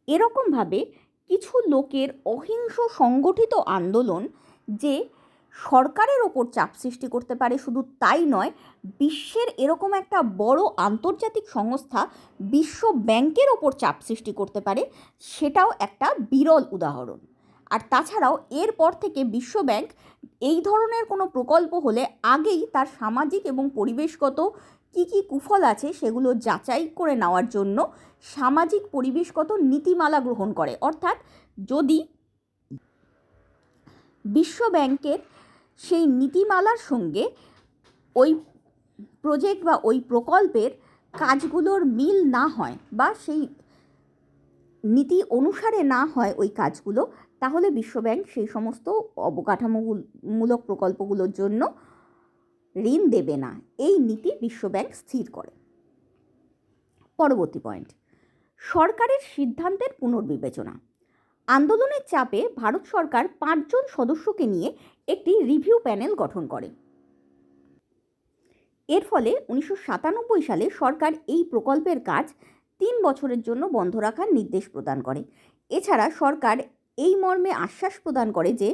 এরকমভাবে কিছু লোকের অহিংস সংগঠিত আন্দোলন যে সরকারের ওপর চাপ সৃষ্টি করতে পারে, শুধু তাই নয়, বিশ্বের এরকম একটা বড় আন্তর্জাতিক সংস্থা বিশ্ব ব্যাংকের ওপর চাপ সৃষ্টি করতে পারে, সেটাও একটা বিরল উদাহরণ। আর তাছাড়াও এরপর থেকে বিশ্ব ব্যাংক এই ধরনের কোনো প্রকল্প হলে আগেই তার সামাজিক এবং পরিবেশগত কী কী কুফল আছে সেগুলো যাচাই করে নেওয়ার জন্য সামাজিক পরিবেশগত নীতিমালা গ্রহণ করে। অর্থাৎ যদি বিশ্ব ব্যাংকের সেই নীতিমালার সঙ্গে ওই প্রজেক্ট বা ওই প্রকল্পের কাজগুলোর মিল না হয় বা সেই নীতি অনুসারে না হয় ওই কাজগুলো, তাহলে বিশ্ব ব্যাংক সেই সমস্ত অবকাঠামোমূলক প্রকল্পগুলোর জন্য ঋণ দেবে না। এই নীতি বিশ্ব ব্যাংক স্থির করে। পরবর্তী পয়েন্ট, সরকারের সিদ্ধান্তের পুনর্বিবেচনা। আন্দোলনের চাপে ভারত সরকার 5 জন সদস্যকে নিয়ে একটি রিভিউ প্যানেল গঠন করে। এর ফলে 1997 সালে সরকার এই প্রকল্পের কাজ 3 বছরের জন্য বন্ধ রাখার নির্দেশ প্রদান করে। এছাড়া সরকার এই মর্মে আশ্বাস প্রদান করে যে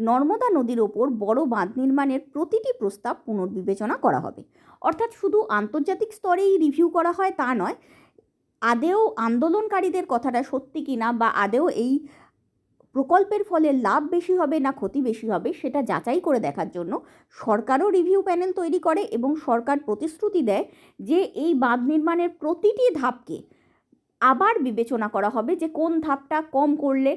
নর্মদা নদীর ওপর বড় বাঁধ নির্মাণের প্রতিটি প্রস্তাব পুনর্বিবেচনা করা হবে। অর্থাৎ শুধু আন্তর্জাতিক স্তরেই রিভিউ করা হয় তা নয়, আদেও আন্দোলনকারীদের কথাটা সত্যি কিনা বা আদেও এই প্রকল্পের ফলে লাভ বেশি হবে না ক্ষতি বেশি হবে সেটা যাচাই করে দেখার জন্য সরকারও রিভিউ প্যানেল তৈরি করে এবং সরকার প্রতিশ্রুতি দেয় যে এই বাঁধ নির্মাণের প্রতিটি ধাপকে আবার বিবেচনা করা হবে যে কোন ধাপটা কম করলে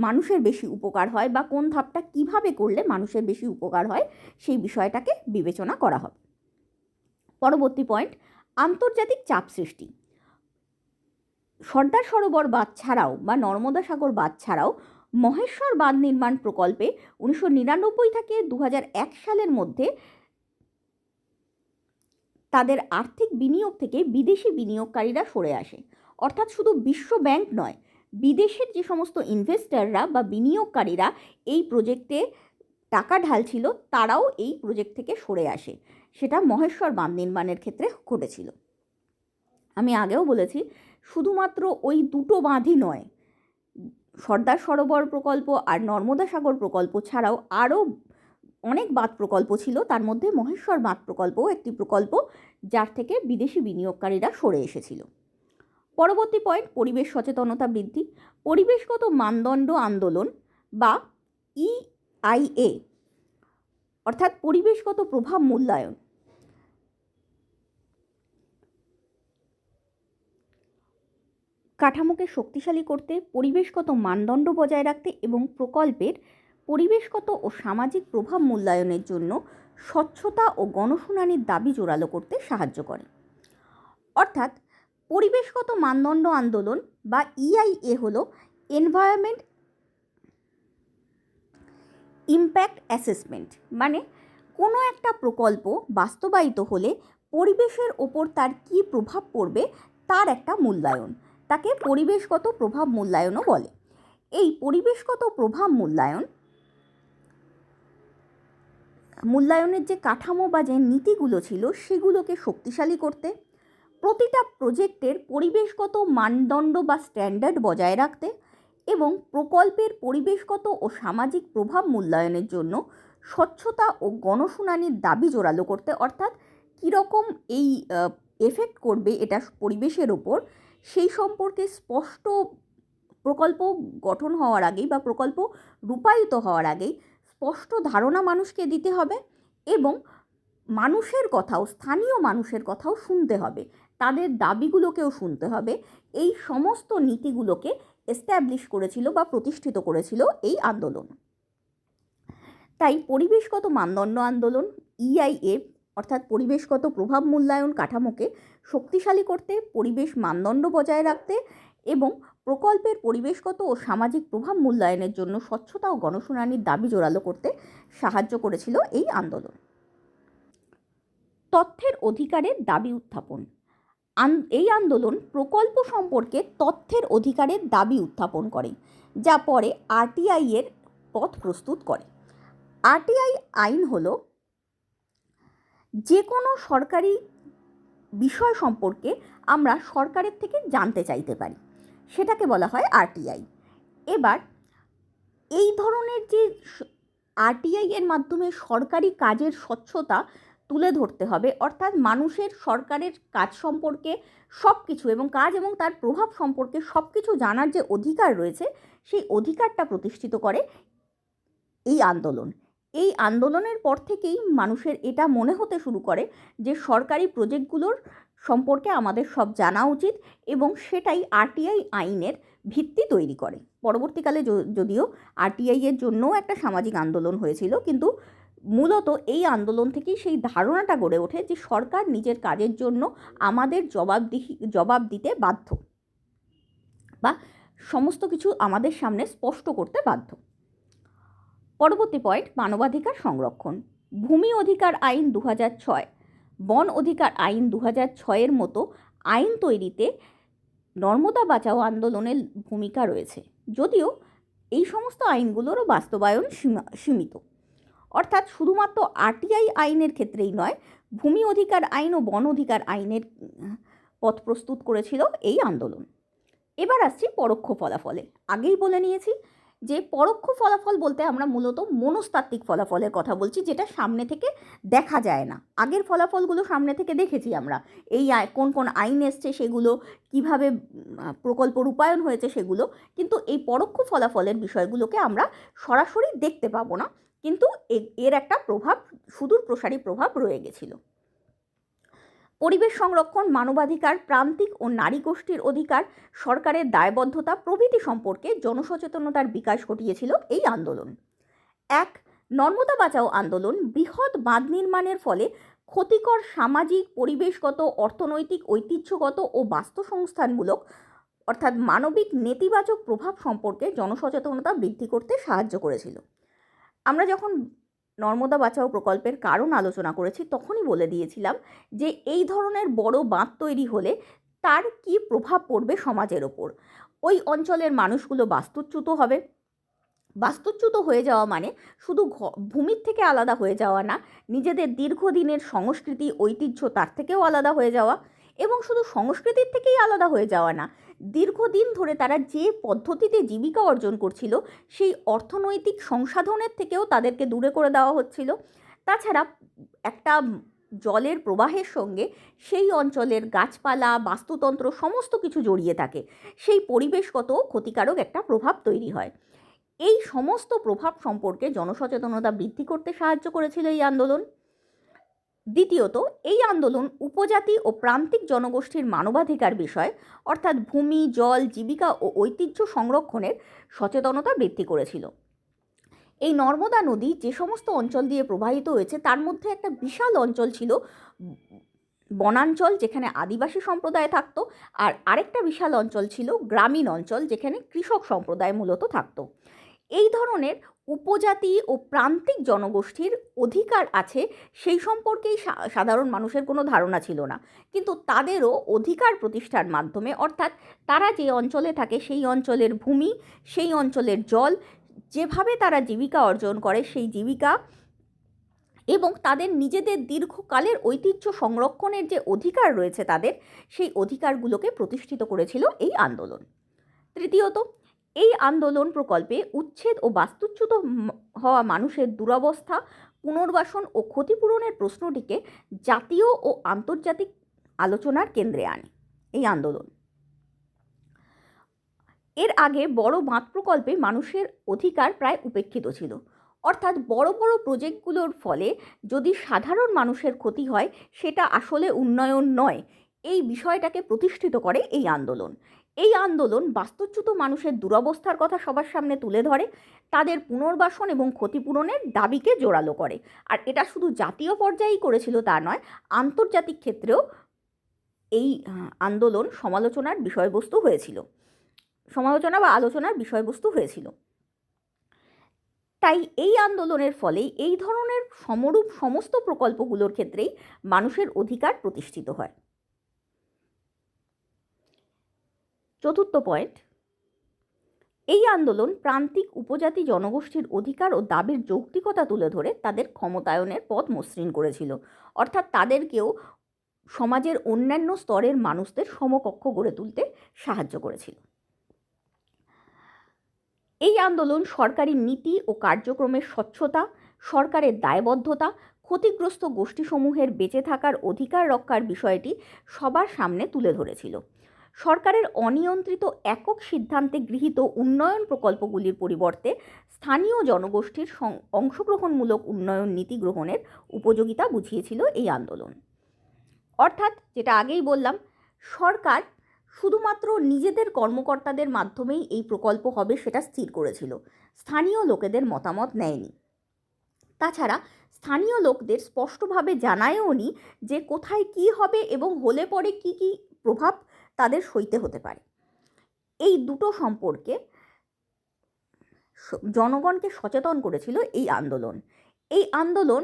মানুষের বেশি উপকার হয় বা কোন ধাপটা কিভাবে করলে মানুষের বেশি উপকার হয়, সেই বিষয়টাকে বিবেচনা করা হবে। পরবর্তী পয়েন্ট, আন্তর্জাতিক চাপ সৃষ্টি। সর্দার সরোবর বাঁধ ছাড়াও বা নর্মদা সাগর বাঁধ ছাড়াও মহেশ্বর বাঁধ নির্মাণ প্রকল্পে 1999 থেকে 2001 সালের মধ্যে তাদের আর্থিক বিনিয়োগ থেকে বিদেশি বিনিয়োগকারীরা সরে আসে। অর্থাৎ শুধু বিশ্ব ব্যাংক নয়, বিদেশের যে সমস্ত ইনভেস্টররা বা বিনিয়োগকারীরা এই প্রজেক্টে টাকা ঢালছিল তারাও এই প্রজেক্ট থেকে সরে আসে। সেটা মহেশ্বর বাঁধ নির্মাণের ক্ষেত্রে ঘটেছিল। আমি আগেও বলেছি, শুধুমাত্র ওই দুটো বাঁধই নয়, সর্দার সরোবর প্রকল্প আর নর্মদা সাগর প্রকল্প ছাড়াও আরও অনেক বাঁধ প্রকল্প ছিল। তার মধ্যে মহেশ্বর বাঁধ প্রকল্পও একটি প্রকল্প যার থেকে বিদেশি বিনিয়োগকারীরা সরে এসেছিল। পরবর্তী পয়েন্ট, পরিবেশ সচেতনতা বৃদ্ধি। পরিবেশগত মানদণ্ড আন্দোলন বা EIA অর্থাৎ পরিবেশগত প্রভাব মূল্যায়ন কাঠামোকে শক্তিশালী করতে, পরিবেশগত মানদণ্ড বজায় রাখতে এবং প্রকল্পের পরিবেশগত ও সামাজিক প্রভাব মূল্যায়নের জন্য স্বচ্ছতা ও গণশুনানির দাবি জোরালো করতে সাহায্য করে। অর্থাৎ পরিবেশগত মানদণ্ড আন্দোলন বা EIA হলো এনভায়রনমেন্ট ইম্প্যাক্ট অ্যাসেসমেন্ট, মানে কোনো একটা প্রকল্প বাস্তবায়িত হলে পরিবেশের ওপর তার কী প্রভাব পড়বে তার একটা মূল্যায়ন, তাকে পরিবেশগত প্রভাব মূল্যায়নও বলে। এই পরিবেশগত প্রভাব মূল্যায়নের যে কাঠামো বা যে নীতিগুলো ছিল সেগুলোকে শক্তিশালী করতে, প্রতিটা প্রজেক্টের পরিবেশগত মানদণ্ড বা স্ট্যান্ডার্ড বজায় রাখতে এবং প্রকল্পের পরিবেশগত ও সামাজিক প্রভাব মূল্যায়নের জন্য স্বচ্ছতা ও গণশুনানির দাবি জোরালো করতে। অর্থাৎ কীরকম এই এফেক্ট করবে এটা পরিবেশের ওপর সেই সম্পর্কে স্পষ্ট প্রকল্প গঠন হওয়ার আগেই বা প্রকল্প রূপায়িত হওয়ার আগেই স্পষ্ট ধারণা মানুষকে দিতে হবে এবং মানুষের কথাও, স্থানীয় মানুষের কথাও শুনতে হবে, তাদের দাবিগুলোকেও শুনতে হবে। এই সমস্ত নীতিগুলোকে এস্টাবলিশ করেছিল বা প্রতিষ্ঠিত করেছিল এই আন্দোলন। তাই পরিবেশগত মানদণ্ড আন্দোলন EIA অর্থাৎ পরিবেশগত প্রভাব মূল্যায়ন কাঠামোকে শক্তিশালী করতে, পরিবেশ মানদণ্ড বজায় রাখতে এবং প্রকল্পের পরিবেশগত ও সামাজিক প্রভাব মূল্যায়নের জন্য স্বচ্ছতা ও গণশুনানির দাবি জোরালো করতে সাহায্য করেছিল এই আন্দোলন। তথ্যের অধিকারের দাবি উত্থাপন। এই আন্দোলন প্রকল্প সম্পর্কে তথ্যের অধিকারের দাবি উত্থাপন করে, যা পরে RTI এর পথ প্রস্তুত করে। RTI আইন হলো যে কোনো সরকারি বিষয় সম্পর্কে আমরা সরকারের থেকে জানতে চাইতে পারি, সেটাকে বলা হয় RTI। এবার এই ধরনের যে RTI এর মাধ্যমে সরকারি কাজের স্বচ্ছতা তুলে ধরতে হবে, অর্থাৎ মানুষের সরকারের কাজ সম্পর্কে সব কিছু এবং কাজ এবং তার প্রভাব সম্পর্কে সব কিছু জানার যে অধিকার রয়েছে সেই অধিকারটা প্রতিষ্ঠিত করে এই আন্দোলন। এই আন্দোলনের পর থেকেই মানুষের এটা মনে হতে শুরু করে যে সরকারি প্রজেক্টগুলোর সম্পর্কে আমাদের সব জানা উচিত এবং সেটাই RTI আইনের ভিত্তি তৈরি করে। পরবর্তীকালে যদিও RTI এর জন্যও একটা সামাজিক আন্দোলন হয়েছিল, কিন্তু মূলত এই আন্দোলন থেকেই সেই ধারণাটা গড়ে ওঠে যে সরকার নিজের কাজের জন্য আমাদের জবাব দিতে বাধ্য বা সমস্ত কিছু আমাদের সামনে স্পষ্ট করতে বাধ্য। পরবর্তী পয়েন্ট, মানবাধিকার সংরক্ষণ। ভূমি অধিকার আইন 2006, বন অধিকার আইন 2006 মতো আইন তৈরিতে নর্মদা বাঁচাও আন্দোলনের ভূমিকা রয়েছে, যদিও এই সমস্ত আইনগুলোরও বাস্তবায়ন সীমিত। অর্থাৎ শুধুমাত্র RTI আইনের ক্ষেত্রেই নয়, ভূমি অধিকার আইন ও বন অধিকার আইনের পথ প্রস্তুত করেছিল এই আন্দোলন। এবার আসছি পরোক্ষ ফলাফলে। আগেই বলে নিয়েছি যে পরোক্ষ ফলাফল বলতে আমরা মূলত মনস্তাত্ত্বিক ফলাফলের কথা বলছি, যেটা সামনে থেকে দেখা যায় না। আগের ফলাফলগুলো সামনে থেকে দেখেছি আমরা, এই কোন কোন আইন এসছে সেগুলো, কিভাবে প্রকল্প রূপায়ণ হয়েছে সেগুলো, কিন্তু এই পরোক্ষ ফলাফলের বিষয়গুলোকে আমরা সরাসরি দেখতে পাবো না, কিন্তু এর একটা প্রভাব, সুদূর প্রসারী প্রভাব রয়ে গেছিল। পরিবেশ সংরক্ষণ, মানবাধিকার, প্রান্তিক ও নারী গোষ্ঠীর অধিকার, সরকারের দায়বদ্ধতা প্রভৃতি সম্পর্কে জনসচেতনতার বিকাশ ঘটিয়েছিল এই আন্দোলন। নর্মদা বাঁচাও আন্দোলন বৃহৎ বাঁধ নির্মাণের ফলে ক্ষতিকর সামাজিক, পরিবেশগত, অর্থনৈতিক, ঐতিহ্যগত ও বাস্তুসংস্থানমূলক অর্থাৎ মানবিক নেতিবাচক প্রভাব সম্পর্কে জনসচেতনতা বৃদ্ধি করতে সাহায্য করেছিল। আমরা যখন নর্মদা বাঁচাও প্রকল্পের কারণ আলোচনা করেছি তখনই বলে দিয়েছিলাম যে এই ধরনের বড় বাঁধ তৈরি হলে তার কী প্রভাব পড়বে সমাজের ওপর। ওই অঞ্চলের মানুষগুলো বাস্তুচ্যুত হবে। বাস্তুচ্যুত হয়ে যাওয়া মানে শুধু ভূমির থেকে আলাদা হয়ে যাওয়া না, নিজেদের দীর্ঘদিনের সংস্কৃতি, ঐতিহ্য তার থেকেও আলাদা হয়ে যাওয়া, এবং শুধু সংস্কৃতির থেকেই আলাদা হয়ে যাওয়া না, দীর্ঘদিন ধরে তারা যে পদ্ধতিতে জীবিকা অর্জন করছিল সেই অর্থনৈতিক সংসাধনের থেকেও তাদেরকে দূরে করে দেওয়া হচ্ছিল। তাছাড়া একটা জলের প্রবাহের সঙ্গে সেই অঞ্চলের গাছপালা, বাস্তুতন্ত্র সমস্ত কিছু জড়িয়ে থাকে, সেই পরিবেশগত ক্ষতিকারক একটা প্রভাব তৈরি হয়। এই সমস্ত প্রভাব সম্পর্কে জনসচেতনতা বৃদ্ধি করতে সাহায্য করেছিল এই আন্দোলন। দ্বিতীয়ত, এই আন্দোলন উপজাতি ও প্রান্তিক জনগোষ্ঠীর মানবাধিকার বিষয় অর্থাৎ ভূমি, জল, জীবিকা ও ঐতিহ্য সংরক্ষণের সচেতনতা বৃদ্ধি করেছিল। এই নর্মদা নদী যে সমস্ত অঞ্চল দিয়ে প্রবাহিত হয়েছে তার মধ্যে একটা বিশাল অঞ্চল ছিল বনাঞ্চল, যেখানে আদিবাসী সম্প্রদায় থাকতো, আর আরেকটা বিশাল অঞ্চল ছিল গ্রামীণ অঞ্চল, যেখানে কৃষক সম্প্রদায় মূলত থাকতো। এই ধরনের উপজাতি ও প্রান্তিক জনগোষ্ঠীর অধিকার আছে সেই সম্পর্কেই সাধারণ মানুষের কোনো ধারণা ছিল না, কিন্তু তাদেরও অধিকার প্রতিষ্ঠার মাধ্যমে অর্থাৎ তারা যে অঞ্চলে থাকে সেই অঞ্চলের ভূমি, সেই অঞ্চলের জল, যেভাবে তারা জীবিকা অর্জন করে সেই জীবিকা এবং তাদের নিজেদের দীর্ঘকালের ঐতিহ্য সংরক্ষণের যে অধিকার রয়েছে তাদের, সেই অধিকারগুলোকে প্রতিষ্ঠিত করেছিল এই আন্দোলন। তৃতীয়ত, এই আন্দোলন প্রকল্পে উচ্ছেদ ও বাস্তুচ্যুত হওয়া মানুষের দুরবস্থা, পুনর্বাসন ও ক্ষতিপূরণের প্রশ্নটিকে জাতীয় ও আন্তর্জাতিক আলোচনার কেন্দ্রে আনে এই আন্দোলন। এর আগে বড় বাঁধ প্রকল্পে মানুষের অধিকার প্রায় উপেক্ষিত ছিল, অর্থাৎ বড় বড় প্রজেক্টগুলোর ফলে যদি সাধারণ মানুষের ক্ষতি হয় সেটা আসলে উন্নয়ন নয়, এই বিষয়টাকে প্রতিষ্ঠিত করে এই আন্দোলন। এই আন্দোলন বাস্তুচ্যুত মানুষের দুরবস্থার কথা সবার সামনে তুলে ধরে, তাদের পুনর্বাসন এবং ক্ষতিপূরণের দাবিকে জোরালো করে। আর এটা শুধু জাতীয় পর্যায়েই করেছিল তা নয়, আন্তর্জাতিক ক্ষেত্রেও এই আন্দোলন সমালোচনার বিষয়বস্তু হয়েছিল, সমালোচনা বা আলোচনার বিষয়বস্তু হয়েছিল। তাই এই আন্দোলনের ফলেই এই ধরনের সমরূপ সমস্ত প্রকল্পগুলোর ক্ষেত্রেই মানুষের অধিকার প্রতিষ্ঠিত হয়। চতুর্থ পয়েন্ট, এই আন্দোলন প্রান্তিক উপজাতি জনগোষ্ঠীর অধিকার ও দাবির যৌক্তিকতা তুলে ধরে তাদের ক্ষমতায়নের পথ মসৃণ করেছিল, অর্থাৎ তাদেরকেও সমাজের অন্যান্য স্তরের মানুষদের সমকক্ষ গড়ে তুলতে সাহায্য করেছিল। এই আন্দোলন সরকারি নীতি ও কার্যক্রমের স্বচ্ছতা, সরকারের দায়বদ্ধতা, ক্ষতিগ্রস্ত গোষ্ঠীসমূহের বেঁচে থাকার অধিকার রক্ষার বিষয়টি সবার সামনে তুলে ধরেছিল। সরকারের অনিয়ন্ত্রিত একক সিদ্ধান্তে গৃহীত উন্নয়ন প্রকল্পগুলির পরিবর্তে স্থানীয় জনগোষ্ঠীর অংশগ্রহণমূলক উন্নয়ন নীতি গ্রহণের উপযোগিতা বুঝিয়েছিল এই আন্দোলন। অর্থাৎ যেটা আগেই বললাম, সরকার শুধুমাত্র নিজেদের কর্মকর্তাদের মাধ্যমেই এই প্রকল্প হবে সেটা স্থির করেছিল, স্থানীয় লোকেদের মতামত নেয়নি। তাছাড়া স্থানীয় লোকদের স্পষ্টভাবে জানায়ও নি যে কোথায় কী হবে এবং হলে পরে কী কী প্রভাব তাদের সইতে হতে পারে। এই দুটো সম্পর্কে জনগণকে সচেতন করেছিল এই আন্দোলন। এই আন্দোলন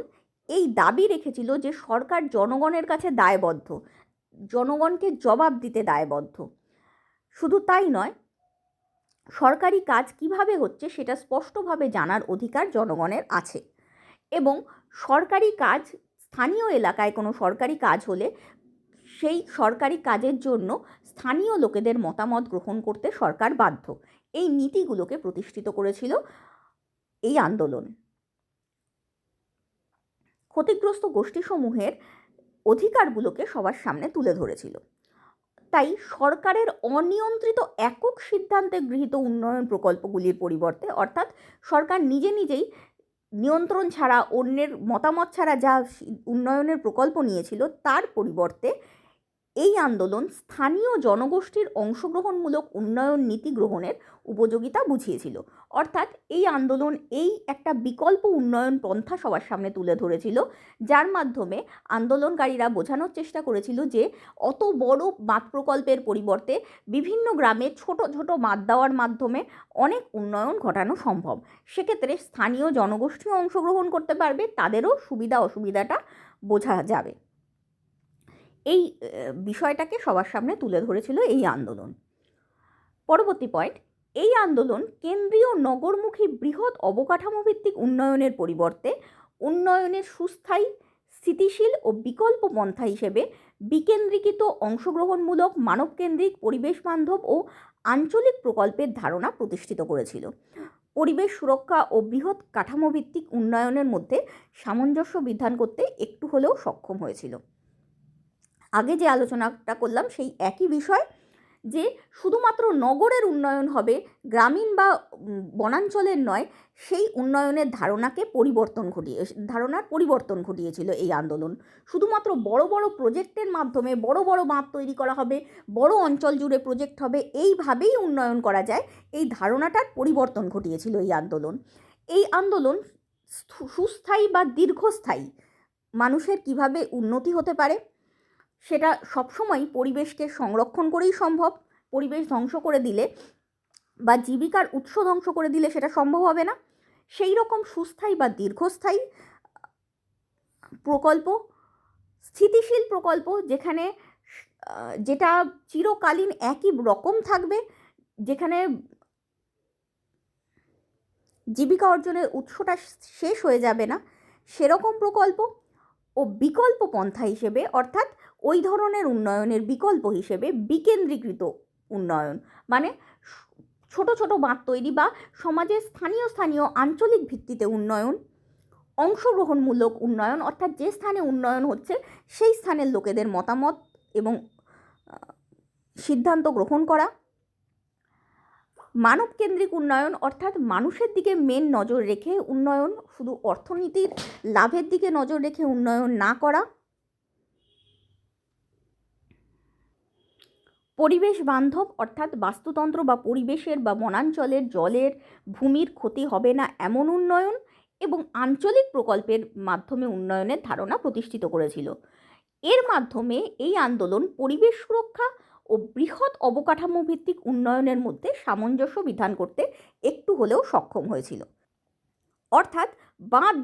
এই দাবি রেখেছিল যে সরকার জনগণের কাছে দায়বদ্ধ, জনগণকে জবাব দিতে দায়বদ্ধ। শুধু তাই নয়, সরকারি কাজ কিভাবে হচ্ছে সেটা স্পষ্টভাবে জানার অধিকার জনগণের আছে, এবং সরকারি কাজ, স্থানীয় এলাকায় কোনো সরকারি কাজ হলে সেই সরকারি কাজের জন্য স্থানীয় লোকেদের মতামত গ্রহণ করতে সরকার বাধ্য। এই নীতিগুলোকে প্রতিষ্ঠিত করেছিল এই আন্দোলন। ক্ষতিগ্রস্ত গোষ্ঠীসমূহের অধিকারগুলোকে সবার সামনে তুলে ধরেছিল। তাই সরকারের অনিয়ন্ত্রিত একক সিদ্ধান্তে গৃহীত উন্নয়ন প্রকল্পগুলির পরিবর্তে, অর্থাৎ সরকার নিজে নিজেই নিয়ন্ত্রণ ছাড়া, অন্যের মতামত ছাড়া যা উন্নয়নের প্রকল্প নিয়েছিল তার পরিবর্তে এই আন্দোলন স্থানীয় জনগোষ্ঠীর অংশগ্রহণমূলক উন্নয়ন নীতি গ্রহণের উপযোগিতা বুঝিয়েছিল। অর্থাৎ এই আন্দোলন এই একটা বিকল্প উন্নয়ন পন্থা সবার সামনে তুলে ধরেছিল, যার মাধ্যমে আন্দোলনকারীরা বোঝানোর চেষ্টা করেছিল যে অত বড় বাঁধ প্রকল্পের পরিবর্তে বিভিন্ন গ্রামে ছোট ছোট বাঁধ দেওয়ার মাধ্যমে অনেক উন্নয়ন ঘটানো সম্ভব। সেক্ষেত্রে স্থানীয় জনগোষ্ঠীও অংশগ্রহণ করতে পারবে, তাদেরও সুবিধা অসুবিধাটা বোঝা যাবে। এই বিষয়টাকে সবার সামনে তুলে ধরেছিল এই আন্দোলন। পরবর্তী পয়েন্ট, এই আন্দোলন কেন্দ্রীয় নগরমুখী বৃহৎ অবকাঠামো ভিত্তিক উন্নয়নের পরিবর্তে উন্নয়নের সুস্থায়ী, স্থিতিশীল ও বিকল্প পন্থা হিসেবে বিকেন্দ্রীকৃত, অংশগ্রহণমূলক, মানবকেন্দ্রিক, পরিবেশ বান্ধব ও আঞ্চলিক প্রকল্পের ধারণা প্রতিষ্ঠিত করেছিল। পরিবেশ সুরক্ষা ও বৃহৎ কাঠামোভিত্তিক উন্নয়নের মধ্যে সামঞ্জস্য বিধান করতে একটু হলেও সক্ষম হয়েছিল। আগে যে আলোচনাটা করলাম সেই একই বিষয়, যে শুধুমাত্র নগরের উন্নয়ন হবে, গ্রামীণ বা বনাঞ্চলের নয়, সেই উন্নয়নের ধারণার পরিবর্তন ঘটিয়েছিল এই আন্দোলন। শুধুমাত্র বড় বড় প্রজেক্টের মাধ্যমে বড় বড় বাঁধ তৈরি করা হবে, বড় অঞ্চল জুড়ে প্রজেক্ট হবে, এইভাবেই উন্নয়ন করা যায়, এই ধারণাটার পরিবর্তন ঘটিয়েছিল এই আন্দোলন। এই আন্দোলন সুস্থায়ী বা দীর্ঘস্থায়ী মানুষের কিভাবে উন্নতি হতে পারে সেটা সবসময় পরিবেশকে সংরক্ষণ করেই সম্ভব। পরিবেশ ধ্বংস করে দিলে বা জীবিকার উৎস ধ্বংস করে দিলে সেটা সম্ভব হবে না। সেই রকম সুস্থায়ী বা দীর্ঘস্থায়ী প্রকল্প, স্থিতিশীল প্রকল্প, যেটা চিরকালীন একই রকম থাকবে, যেখানে জীবিকা অর্জনের উৎসটা শেষ হয়ে যাবে না, সেরকম প্রকল্প। ও বিকল্প পন্থা হিসেবে, অর্থাৎ ওই ধরনের উন্নয়নের বিকল্প হিসেবে বিকেন্দ্রীকৃত উন্নয়ন, মানে ছোট ছোট বাঁধ তৈরি বা সমাজের স্থানীয় আঞ্চলিক ভিত্তিতে উন্নয়ন, অংশগ্রহণমূলক উন্নয়ন, অর্থাৎ যে স্থানে উন্নয়ন হচ্ছে সেই স্থানের লোকেদের মতামত এবং সিদ্ধান্ত গ্রহণ করা, মানবকেন্দ্রিক উন্নয়ন, অর্থাৎ মানুষের দিকে মেন নজর রেখে উন্নয়ন, শুধু অর্থনীতির লাভের দিকে নজর রেখে উন্নয়ন না করা, পরিবেশ বান্ধব, অর্থাৎ বাস্তুতন্ত্র বা পরিবেশের বা বনাঞ্চলের জলের, ভূমির ক্ষতি হবে না এমন উন্নয়ন, এবং আঞ্চলিক প্রকল্পের মাধ্যমে উন্নয়নের ধারণা প্রতিষ্ঠিত করেছিল। এর মাধ্যমে এই আন্দোলন পরিবেশ সুরক্ষা ও বৃহৎ অবকাঠামো ভিত্তিক উন্নয়নের মধ্যে সামঞ্জস্য বিধান করতে একটু হলেও সক্ষম হয়েছিল। অর্থাৎ বাঁধ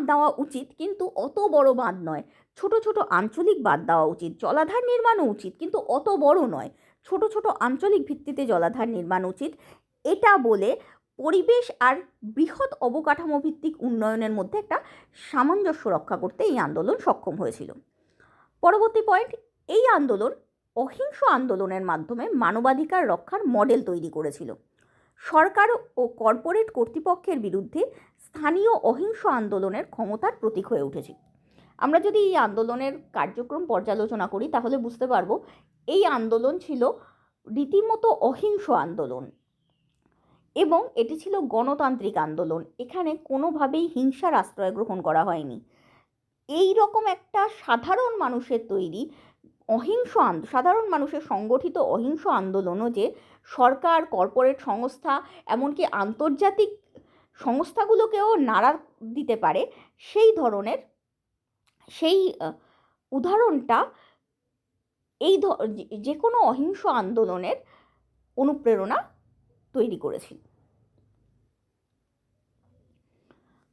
দেওয়া উচিত, কিন্তু অত বড় বাঁধ নয়, ছোট ছোট আঞ্চলিক বাঁধ দেওয়া উচিত। জলাধার নির্মাণও উচিত, কিন্তু অত বড় নয়, ছোট ছোট আঞ্চলিক ভিত্তিতে জলাধার নির্মাণ উচিত। এটা বলে পরিবেশ আর বৃহৎ অবকাঠামো ভিত্তিক উন্নয়নের মধ্যে একটা সামঞ্জস্য রক্ষা করতে এই আন্দোলন সক্ষম হয়েছিল। পরবর্তী পয়েন্ট, এই আন্দোলন অহিংস আন্দোলনের মাধ্যমে মানবাধিকার রক্ষার মডেল তৈরি করেছিল। সরকার ও কর্পোরেট কর্তৃপক্ষের বিরুদ্ধে স্থানীয় অহিংস আন্দোলনের ক্ষমতার প্রতীক হয়ে উঠেছে। আমরা যদি এই আন্দোলনের কার্যক্রম পর্যালোচনা করি তাহলে বুঝতে পারবো এই আন্দোলন ছিল রীতিমতো অহিংস আন্দোলন এবং এটি ছিল গণতান্ত্রিক আন্দোলন। এখানে কোনোভাবেই হিংসার আশ্রয় গ্রহণ করা হয়নি। এই রকম একটা সাধারণ মানুষের তৈরি সাধারণ মানুষের সংগঠিত অহিংস আন্দোলনও যে সরকার, কর্পোরেট সংস্থা, এমনকি আন্তর্জাতিক সংস্থাগুলোকেও নাড়া দিতে পারে, সেই উদাহরণটা যে কোনো অহিংস আন্দোলনের অনুপ্রেরণা তৈরি করেছিল।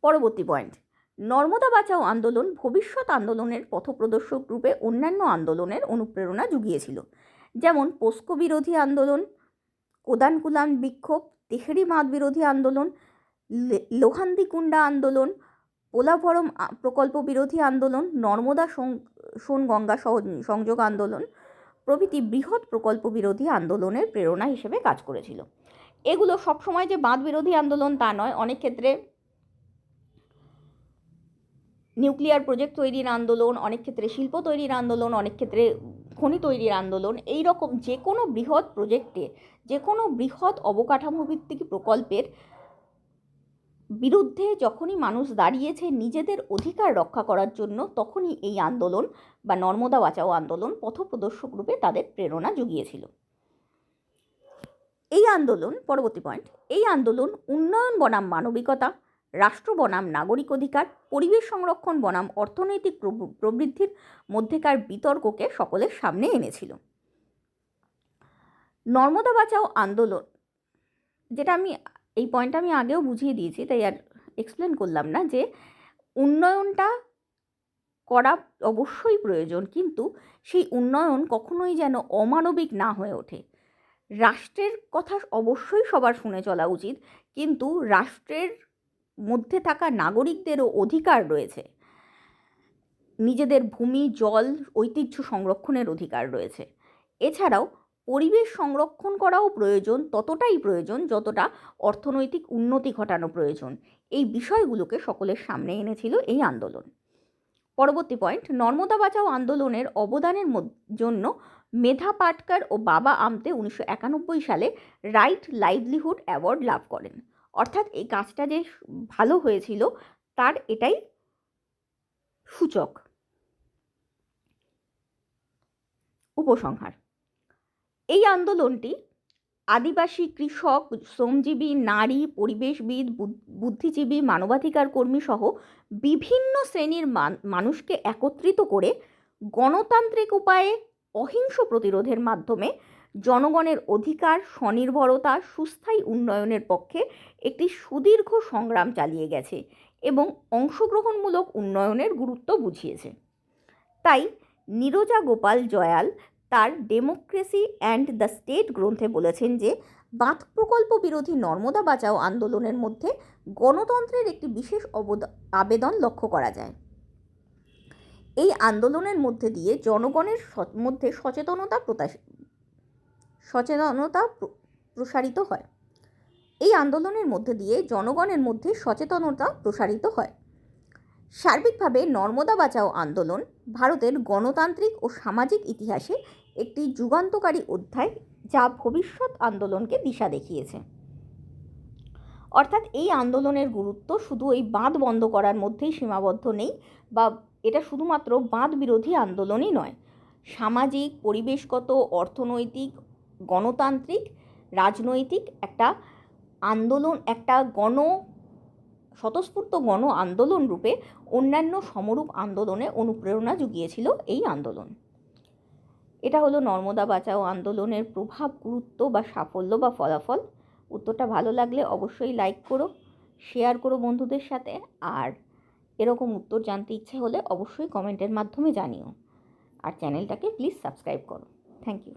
পরবর্তী পয়েন্ট, নর্মদা বাঁচাও আন্দোলন ভবিষ্যৎ আন্দোলনের পথপ্রদর্শক রূপে অন্যান্য আন্দোলনের অনুপ্রেরণা জুগিয়েছিল, যেমন পোস্কো বিরোধী আন্দোলন, কোদানকুলাম বিক্ষোভ, তেহরি বাঁধ বিরোধী আন্দোলন, লোহান্দিকুন্ডা আন্দোলন, পোলাভরম প্রকল্প বিরোধী আন্দোলন, নর্মদা সোন গঙ্গা সংযোগ আন্দোলন প্রভৃতি বৃহৎ প্রকল্প বিরোধী আন্দোলনের প্রেরণা হিসেবে কাজ করেছিল। এগুলো সবসময় যে বাঁধ বিরোধী আন্দোলন তা নয়, অনেক ক্ষেত্রে নিউক্লিয়ার প্রজেক্ট তৈরির আন্দোলন, অনেক ক্ষেত্রে শিল্প তৈরির আন্দোলন, অনেক ক্ষেত্রে খনি তৈরির আন্দোলন, এই রকম যে কোনো বৃহৎ প্রজেক্টে, যে কোনো বৃহৎ অবকাঠামো ভিত্তিক প্রকল্পের বিরুদ্ধে যখনই মানুষ দাঁড়িয়েছে নিজেদের অধিকার রক্ষা করার জন্য, তখনই এই আন্দোলন বা নর্মদা বাঁচাও আন্দোলন পথপ্রদর্শক রূপে তাদের প্রেরণা জুগিয়েছিল। এই আন্দোলন, পরবর্তী পয়েন্ট, এই আন্দোলন উন্নয়ন বনাম মানবিকতা, রাষ্ট্র বনাম নাগরিক অধিকার, পরিবেশ সংরক্ষণ বনাম অর্থনৈতিক প্রবৃদ্ধির মধ্যেকার বিতর্ককে সকলের সামনে এনেছিল। নর্মদা বাঁচাও আন্দোলন, যেটা এই পয়েন্টটা আমি আগেও বুঝিয়ে দিয়েছি, তাই আর এক্সপ্লেন করলাম না, যে উন্নয়নটা করা অবশ্যই প্রয়োজন, কিন্তু সেই উন্নয়ন কখনোই যেন অমানবিক না হয়ে ওঠে। রাষ্ট্রের কথা অবশ্যই সবার শুনে চলা উচিত, কিন্তু রাষ্ট্রের মধ্যে থাকা নাগরিকদেরও অধিকার রয়েছে, নিজেদের ভূমি, জল, ঐতিহ্য সংরক্ষণের অধিকার রয়েছে। এছাড়াও পরিবেশ সংরক্ষণ করাও প্রয়োজন, ততটাই প্রয়োজন যতটা অর্থনৈতিক উন্নতি ঘটানো প্রয়োজন। এই বিষয়গুলোকে সকলের সামনে এনেছিল এই আন্দোলন। পরবর্তী পয়েন্ট, নর্মদা বাঁচাও আন্দোলনের অবদানের জন্য মেধা পাটকার ও বাবা আমতে 1991 সালে রাইট লাইভলিহুড অ্যাওয়ার্ড লাভ করেন। অর্থাৎ এই কাজটা যে ভালো হয়েছিল তার এটাই সূচক। উপসংহার, এই আন্দোলনটি আদিবাসী, কৃষক, শ্রমজীবী, নারী, পরিবেশবিদ, বুদ্ধিজীবী, মানবাধিকার কর্মী সহ বিভিন্ন শ্রেণীর মানুষকে একত্রিত করে গণতান্ত্রিক উপায়ে অহিংস প্রতিরোধের মাধ্যমে জনগণের অধিকার, স্বনির্ভরতা, সুস্থায়ী উন্নয়নের পক্ষে একটি সুদীর্ঘ সংগ্রাম চালিয়ে গেছে এবং অংশগ্রহণমূলক উন্নয়নের গুরুত্ব বুঝিয়েছে। তাই নীরজা গোপাল জয়াল তার ডেমোক্রেসি অ্যান্ড দ্য স্টেট গ্রন্থে বলেছেন যে বাঁধ প্রকল্প বিরোধী নর্মদা বাঁচাও আন্দোলনের মধ্যে গণতন্ত্রের একটি বিশেষ আবেদন লক্ষ্য করা যায়। এই আন্দোলনের মধ্যে দিয়ে জনগণের মধ্যে সচেতনতা প্রসারিত হয়। এই আন্দোলনের মধ্যে দিয়ে জনগণের মধ্যে সচেতনতা প্রসারিত হয়। সার্বিকভাবে নর্মদা বাঁচাও আন্দোলন ভারতের গণতান্ত্রিক ও সামাজিক ইতিহাসে একটি যুগান্তকারী অধ্যায়, যা ভবিষ্যৎ আন্দোলনকে দিশা দেখিয়েছে। অর্থাৎ এই আন্দোলনের গুরুত্ব শুধু এই বাঁধ বন্ধ করার মধ্যেই সীমাবদ্ধ নেই, বা এটা শুধুমাত্র বাঁধ বিরোধী আন্দোলনই নয়। সামাজিক, পরিবেশগত, অর্থনৈতিক, গণতান্ত্রিক, রাজনৈতিক একটা আন্দোলন, একটা স্বতঃস্ফূর্ত গণ আন্দোলন রূপে অন্যান্য সমরূপ আন্দোলনে অনুপ্রেরণা জুগিয়েছিল এই আন্দোলন। এটা হলো নর্মদা বাঁচাও আন্দোলনের প্রভাব, গুরুত্ব বা সাফল্য বা ফলাফল। উত্তরটা ভালো লাগলে অবশ্যই লাইক করো, শেয়ার করো বন্ধুদের সাথে, আর এরকম উত্তর জানতে ইচ্ছে হলে অবশ্যই কমেন্টের মাধ্যমে জানিও, আর চ্যানেলটাকে প্লিজ সাবস্ক্রাইব করো। Thank you.